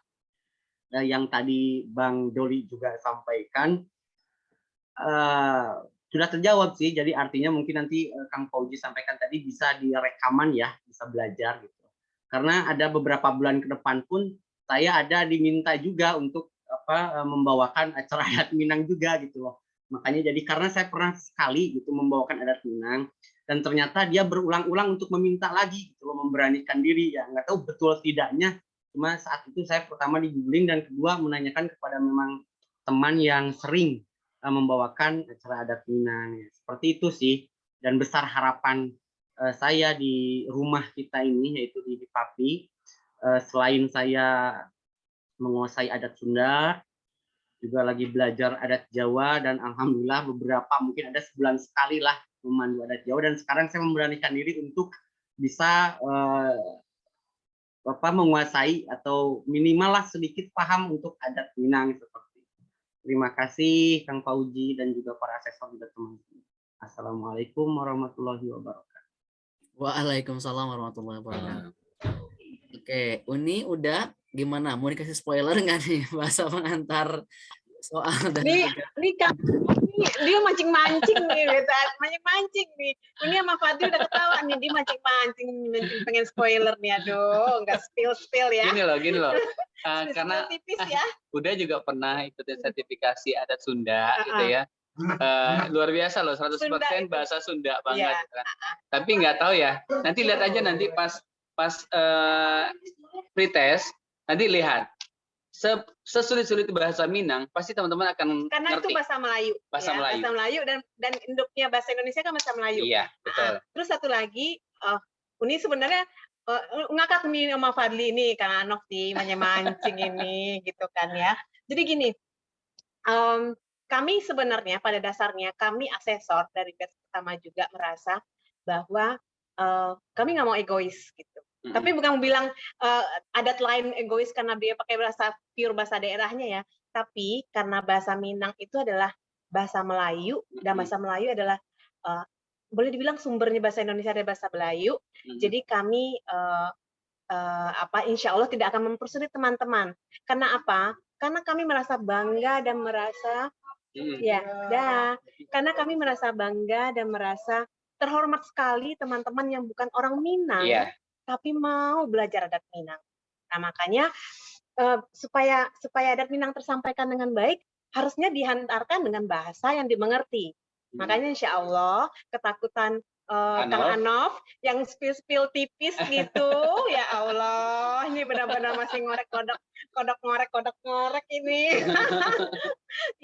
yang tadi Bang Doli juga sampaikan, sudah terjawab sih. Jadi artinya mungkin nanti Kang Fauzi sampaikan tadi bisa direkaman ya, bisa belajar gitu. Karena ada beberapa bulan ke depan pun saya ada diminta juga untuk membawakan acara adat Minang juga gitu loh. Makanya jadi karena saya pernah sekali gitu membawakan adat Minang dan ternyata dia berulang-ulang untuk meminta lagi gitu loh, memberanikan diri ya. Nggak tahu betul tidaknya, cuma saat itu saya pertama di googling dan kedua menanyakan kepada memang teman yang sering membawakan acara adat Minang. Seperti itu sih, dan besar harapan saya di rumah kita ini, yaitu di Papi, selain saya menguasai adat Sunda, juga lagi belajar adat Jawa, dan alhamdulillah beberapa, mungkin ada sebulan sekali lah memandu adat Jawa, dan sekarang saya memberanikan diri untuk bisa menguasai atau minimal lah sedikit paham untuk adat Minang seperti. Terima kasih Kang Fauzi dan juga para asesor juga teman-teman. Assalamualaikum warahmatullahi wabarakatuh. Waalaikumsalam warahmatullahi wabarakatuh. Oke, Uni udah gimana? Mau dikasih spoiler nggak nih bahasa pengantar soal dan dia mancing-mancing nih, mancing-mancing nih. Uni sama Fadli udah ketawa nih, dia mancing-mancing pengen spoiler nih. Aduh, nggak spill ya. Gini loh. Karena tipis ya. Udah juga pernah ikutin sertifikasi adat Sunda gitu ya. Luar biasa loh, 100% Sunda bahasa Sunda banget. Yeah. Kan. Tapi nggak tahu ya. Nanti lihat aja nanti pas pretest, nanti lihat. Sesulit-sulit bahasa Minang, pasti teman-teman akan karena ngerti. Itu bahasa Melayu. Bahasa Melayu dan induknya bahasa Indonesia kan bahasa Melayu. Iya, betul. Terus satu lagi, Uni sebenarnya ngakak nih sama Fadli ini, Kang Anok nih, mancing ini, gitu kan ya. Jadi gini, kami sebenarnya pada dasarnya, kami asesor dari batch pertama juga merasa bahwa kami nggak mau egois gitu. Tapi bukan bilang adat lain egois karena dia pakai pure bahasa daerahnya ya. Tapi karena bahasa Minang itu adalah bahasa Melayu, dan bahasa Melayu adalah boleh dibilang sumbernya bahasa Indonesia dari bahasa Melayu. Jadi kami insya Allah tidak akan mempersulit teman-teman. Karena apa? Karena kami merasa bangga dan merasa karena kami merasa bangga dan merasa terhormat sekali teman-teman yang bukan orang Minang. Tapi mau belajar adat Minang. Nah, makanya supaya adat Minang tersampaikan dengan baik, harusnya dihantarkan dengan bahasa yang dimengerti. Makanya insya Allah ketakutan Kang Anof yang spill tipis gitu, ya Allah, ini benar-benar masih ngorek ini.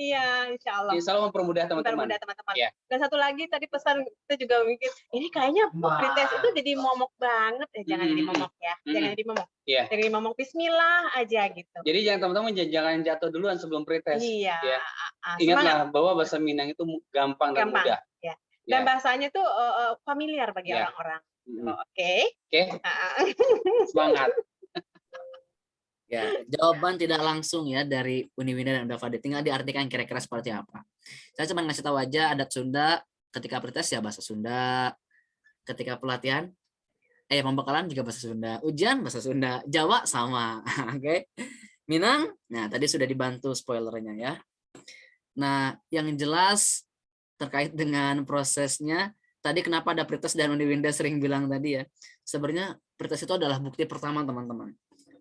Iya, insya Allah. Insya Allah mempermudah teman-teman. Yeah. Dan satu lagi tadi pesan kita juga mikir, ini kayaknya pretest itu jadi momok banget ya, jangan jadi momok ya, jangan jadi momok. Jadi momok Bismillah aja gitu. Jadi teman-teman jangan jatuh duluan sebelum pretest. Iya. Ya. Ingatlah bahwa bahasa Minang itu gampang dan mudah. Ya. Dan bahasanya tuh familiar bagi orang-orang. Oke. Semangat. Ya, jawaban tidak langsung ya dari Uni Winda dan Unda Fadli, tinggal diartikan kira-kira seperti apa. Saya cuma ngasih tahu aja adat Sunda ketika pretest ya bahasa Sunda, ketika pelatihan pembekalan juga bahasa Sunda, ujian bahasa Sunda, Jawa sama. Oke. Minang, nah tadi sudah dibantu spoilernya ya. Nah, yang jelas terkait dengan prosesnya, tadi kenapa ada pretest dan Uniwinda sering bilang tadi ya, sebenarnya pretest itu adalah bukti pertama teman-teman.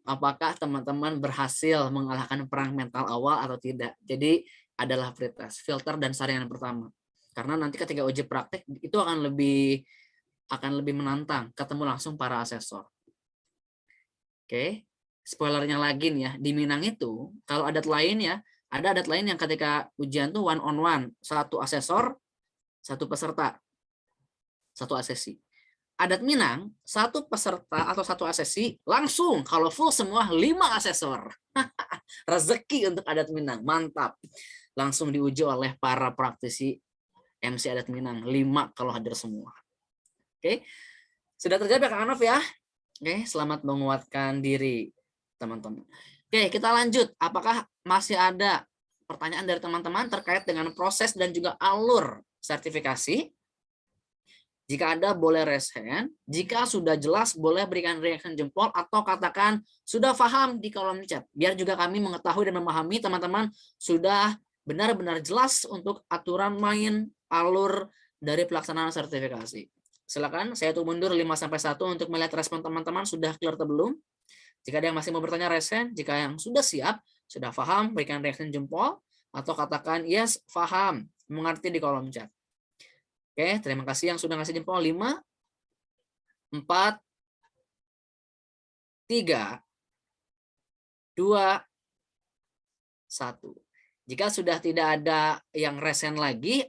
Apakah teman-teman berhasil mengalahkan perang mental awal atau tidak. Jadi adalah pretest, filter dan saringan pertama. Karena nanti ketika uji praktek itu akan lebih menantang, ketemu langsung para asesor. Oke, spoilernya lagi nih ya, di Minang itu kalau adat lain ya, ada adat lain yang ketika ujian tuh one on one, satu asesor, satu peserta, satu asesi. Adat Minang, satu peserta atau satu asesi, langsung kalau full semua 5 asesor. Rezeki untuk adat Minang, mantap. Langsung diuji oleh para praktisi MC adat Minang, 5 kalau hadir semua. Oke, sudah terjawab ya Kang Anof ya? Oke, selamat menguatkan diri teman-teman. Oke, kita lanjut. Apakah masih ada pertanyaan dari teman-teman terkait dengan proses dan juga alur sertifikasi? Jika ada, boleh raise hand. Jika sudah jelas, boleh berikan reaction jempol atau katakan sudah paham di kolom chat. Biar juga kami mengetahui dan memahami teman-teman sudah benar-benar jelas untuk aturan main alur dari pelaksanaan sertifikasi. Silakan, saya tuh mundur 5-1 untuk melihat respon teman-teman sudah clear atau belum. Jika ada yang masih mau bertanya, raise hand. Jika yang sudah siap, sudah paham, berikan reaction jempol atau katakan yes, paham, mengerti di kolom chat. Oke, terima kasih yang sudah ngasih jempol. 5, 4, 3, 2, 1. Jika sudah tidak ada yang resen lagi,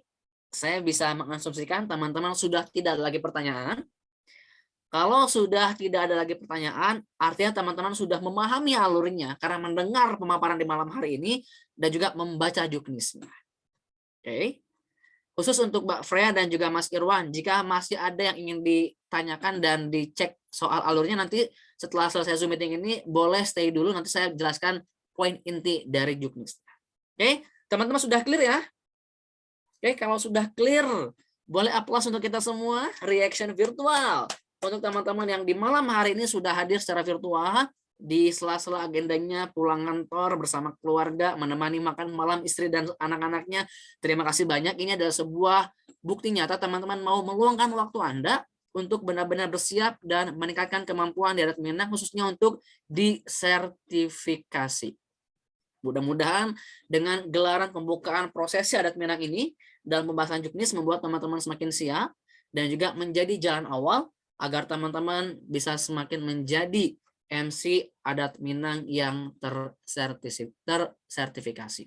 saya bisa mengasumsikan teman-teman sudah tidak ada lagi pertanyaan. Kalau sudah tidak ada lagi pertanyaan, artinya teman-teman sudah memahami alurnya karena mendengar pemaparan di malam hari ini dan juga membaca juknisnya. Oke. Khusus untuk Mbak Freya dan juga Mas Irwan, jika masih ada yang ingin ditanyakan dan dicek soal alurnya, nanti setelah selesai Zoom meeting ini boleh stay dulu, nanti saya jelaskan poin inti dari juknis. Oke, teman-teman sudah clear ya? Oke, kalau sudah clear, boleh aplaus untuk kita semua, reaction virtual. Untuk teman-teman yang di malam hari ini sudah hadir secara virtual, di sela-sela agendanya pulang kantor bersama keluarga, menemani makan malam istri dan anak-anaknya. Terima kasih banyak. Ini adalah sebuah bukti nyata teman-teman mau meluangkan waktu Anda untuk benar-benar bersiap dan meningkatkan kemampuan di adat Minang, khususnya untuk disertifikasi. Mudah-mudahan dengan gelaran pembukaan prosesi adat Minang ini dan pembahasan juknis membuat teman-teman semakin siap dan juga menjadi jalan awal agar teman-teman bisa semakin menjadi MC adat Minang yang tersertifikasi.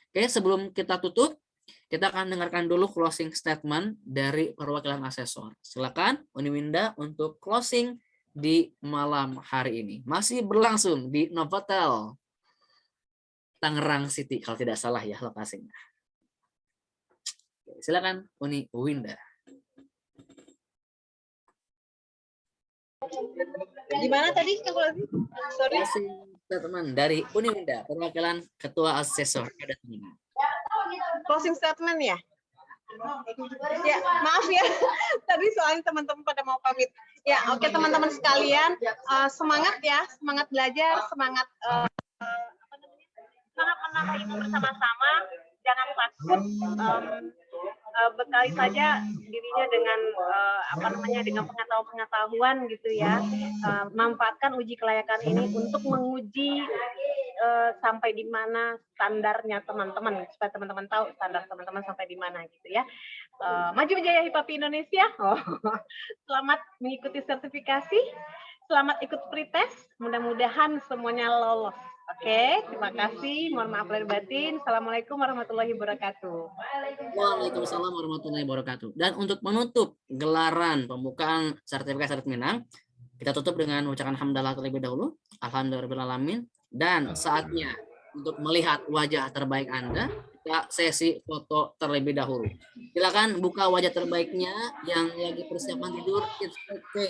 Oke, sebelum kita tutup, kita akan dengarkan dulu closing statement dari perwakilan asesor. Silakan Uniwinda untuk closing di malam hari ini. Masih berlangsung di Novotel Tangerang City, kalau tidak salah ya lokasinya. Silakan Uniwinda. Gimana tadi? Sorry. Teman dari Uniwinda, perwakilan Ketua Asesor Adat Minang. Closing statement ya? Ya, maaf ya. Tadi soalnya teman-teman pada mau pamit. Ya, oke teman-teman sekalian, semangat ya, semangat belajar, semangat menambah ilmu bersama-sama, jangan takut. Bekali saja dirinya dengan dengan pengetahuan gitu ya. Manfaatkan uji kelayakan ini untuk menguji sampai di mana standarnya teman-teman, supaya teman-teman tahu standar teman-teman sampai di mana gitu ya. Maju Jaya HIPAPI Indonesia. Selamat mengikuti sertifikasi, selamat ikut pretest, mudah-mudahan semuanya lolos. Oke, terima kasih. Mohon maaf lahir batin. Assalamualaikum warahmatullahi wabarakatuh. Waalaikumsalam warahmatullahi wabarakatuh. Dan untuk menutup gelaran pembukaan sertifikasi adat Minang, kita tutup dengan ucapan hamdalah terlebih dahulu. Alhamdulillahirrahmanirrahim. Dan saatnya untuk melihat wajah terbaik Anda, kita sesi foto terlebih dahulu. Silakan buka wajah terbaiknya yang lagi persiapan tidur,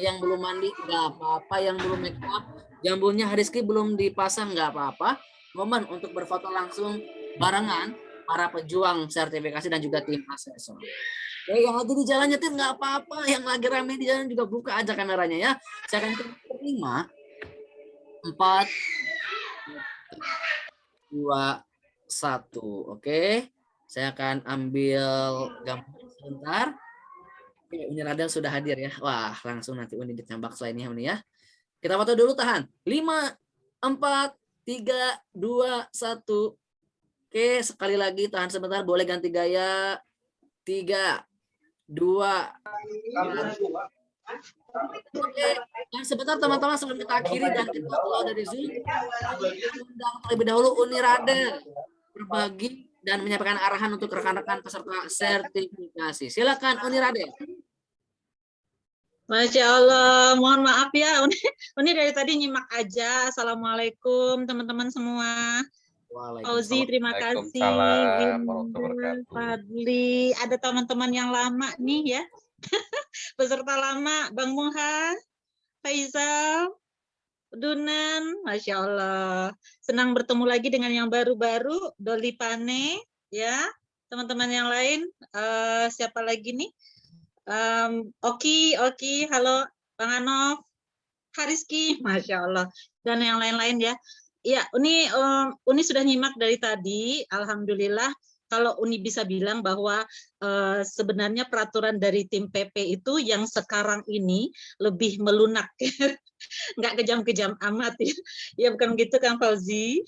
yang belum mandi nggak apa-apa, yang belum make up, jambulnya Rizky belum dipasang nggak apa-apa. Momen untuk berfoto langsung barengan para pejuang sertifikasi dan juga tim asesor. Yang lagi di jalan nyetir nggak apa-apa, yang lagi rame di jalan juga buka aja kameranya ya. Saya akan 5, 4, 2, 1. Oke, saya akan ambil gambar sebentar. Oke, Uni Radel sudah hadir ya. Wah, langsung nanti Uni ditembak selainnya Uni ya. Kita foto dulu, tahan. 5, 4, 3, 2, 1. Oke, sekali lagi tahan sebentar, boleh ganti gaya. 3, 2. Oke, dan sebentar teman-teman sebelum kita akhiri dan kita keluar dari Zoom, undang terlebih dahulu Uni Radel berbagi dan menyampaikan arahan untuk rekan-rekan peserta sertifikasi. Silakan Uni Radel. Masya Allah, mohon maaf ya, Uni dari tadi nyimak aja. Assalamualaikum teman-teman semua. Fauzi, terima kasih. Winda, Fadli, ada teman-teman yang lama nih ya. Peserta lama, Bang Muha, Faizal, Dunan, Masya Allah. Senang bertemu lagi dengan yang baru-baru, Doli Pane, ya. Teman-teman yang lain, siapa lagi nih? Oki, halo Bang Anof, Hariski, Masya Allah, dan yang lain-lain ya. Ya, Uni sudah nyimak dari tadi, Alhamdulillah. Kalau Uni bisa bilang bahwa sebenarnya peraturan dari tim PP itu yang sekarang ini lebih melunak, nggak kejam-kejam amat ya. Ya bukan gitu Kang Fauzi,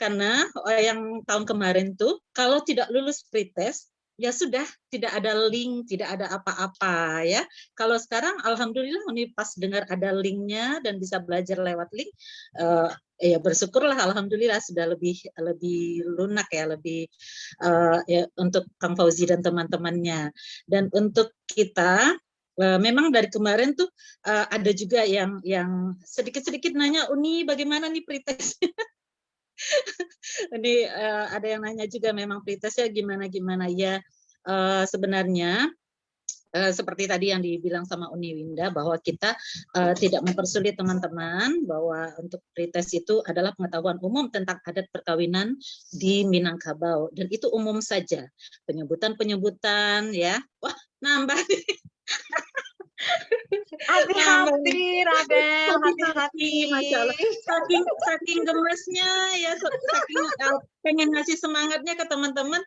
karena yang tahun kemarin tuh kalau tidak lulus pretest ya sudah tidak ada link, tidak ada apa-apa ya. Kalau sekarang alhamdulillah Uni pas dengar ada linknya dan bisa belajar lewat link, ya bersyukurlah alhamdulillah sudah lebih lunak ya, lebih ya, untuk Kang Fauzi dan teman-temannya. Dan untuk kita memang dari kemarin tuh ada juga yang sedikit-sedikit nanya, Uni bagaimana nih pretest? Ini ada yang nanya juga memang pretestnya gimana ya. Sebenarnya seperti tadi yang dibilang sama Uni Winda bahwa kita tidak mempersulit teman-teman, bahwa untuk pretest itu adalah pengetahuan umum tentang adat perkawinan di Minangkabau, dan itu umum saja, penyebutan ya. Wah, nambah nih. Hati-hati, Radel, hati-hati. Masya Allah. Saking gemesnya ya, saking pengen ngasih semangatnya ke teman-teman.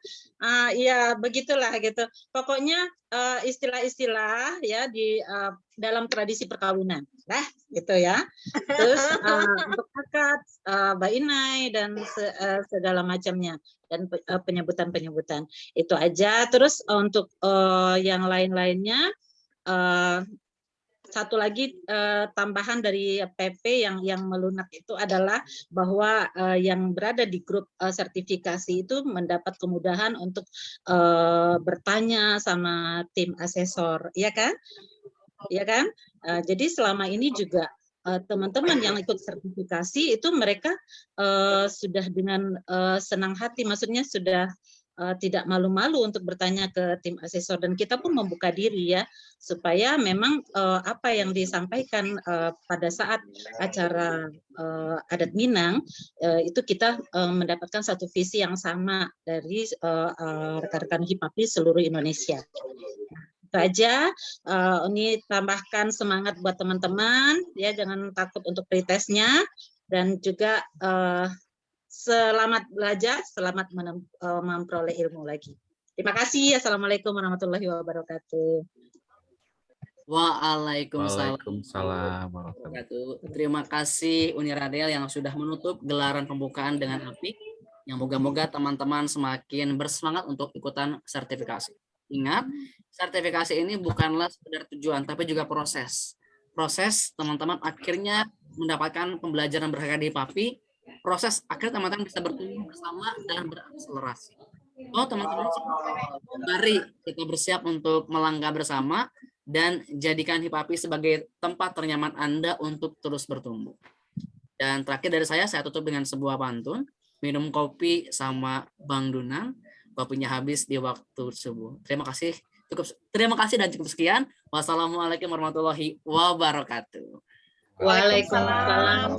Ya begitulah gitu. Pokoknya istilah-istilah ya di dalam tradisi perkawinan, lah gitu ya. Terus untuk akad, bainai dan segala macamnya, dan penyebutan itu aja. Terus untuk yang lain-lainnya. Satu lagi tambahan dari PP yang melunak itu adalah bahwa yang berada di grup sertifikasi itu mendapat kemudahan untuk bertanya sama tim asesor, ya kan? Ya kan? Jadi selama ini juga teman-teman yang ikut sertifikasi itu mereka sudah dengan senang hati, maksudnya sudah tidak malu-malu untuk bertanya ke tim asesor, dan kita pun membuka diri ya supaya memang apa yang disampaikan pada saat acara adat Minang itu kita mendapatkan satu visi yang sama dari rekan-rekan HIPAPI seluruh Indonesia. Itu aja. Ini tambahkan semangat buat teman-teman ya, jangan takut untuk pretestnya, dan juga selamat belajar, selamat memperoleh ilmu lagi. Terima kasih. Assalamualaikum warahmatullahi wabarakatuh. Waalaikumsalam warahmatullahi wabarakatuh. Terima kasih Uni Radel yang sudah menutup gelaran pembukaan dengan apik. Yang moga-moga teman-teman semakin bersemangat untuk ikutan sertifikasi. Ingat, sertifikasi ini bukanlah sekedar tujuan, tapi juga proses. Proses teman-teman akhirnya mendapatkan pembelajaran berharga di HIPAPI. Proses akhirnya teman-teman bisa bertumbuh bersama dan berakselerasi. Oh teman-teman, mari kita bersiap untuk melangkah bersama dan jadikan HIPAPI sebagai tempat ternyaman Anda untuk terus bertumbuh. Dan terakhir dari saya tutup dengan sebuah pantun. Minum kopi sama Bang Dunan, kopinya habis di waktu subuh. Terima kasih dan cukup sekian. Wassalamualaikum warahmatullahi wabarakatuh. Waalaikumsalam.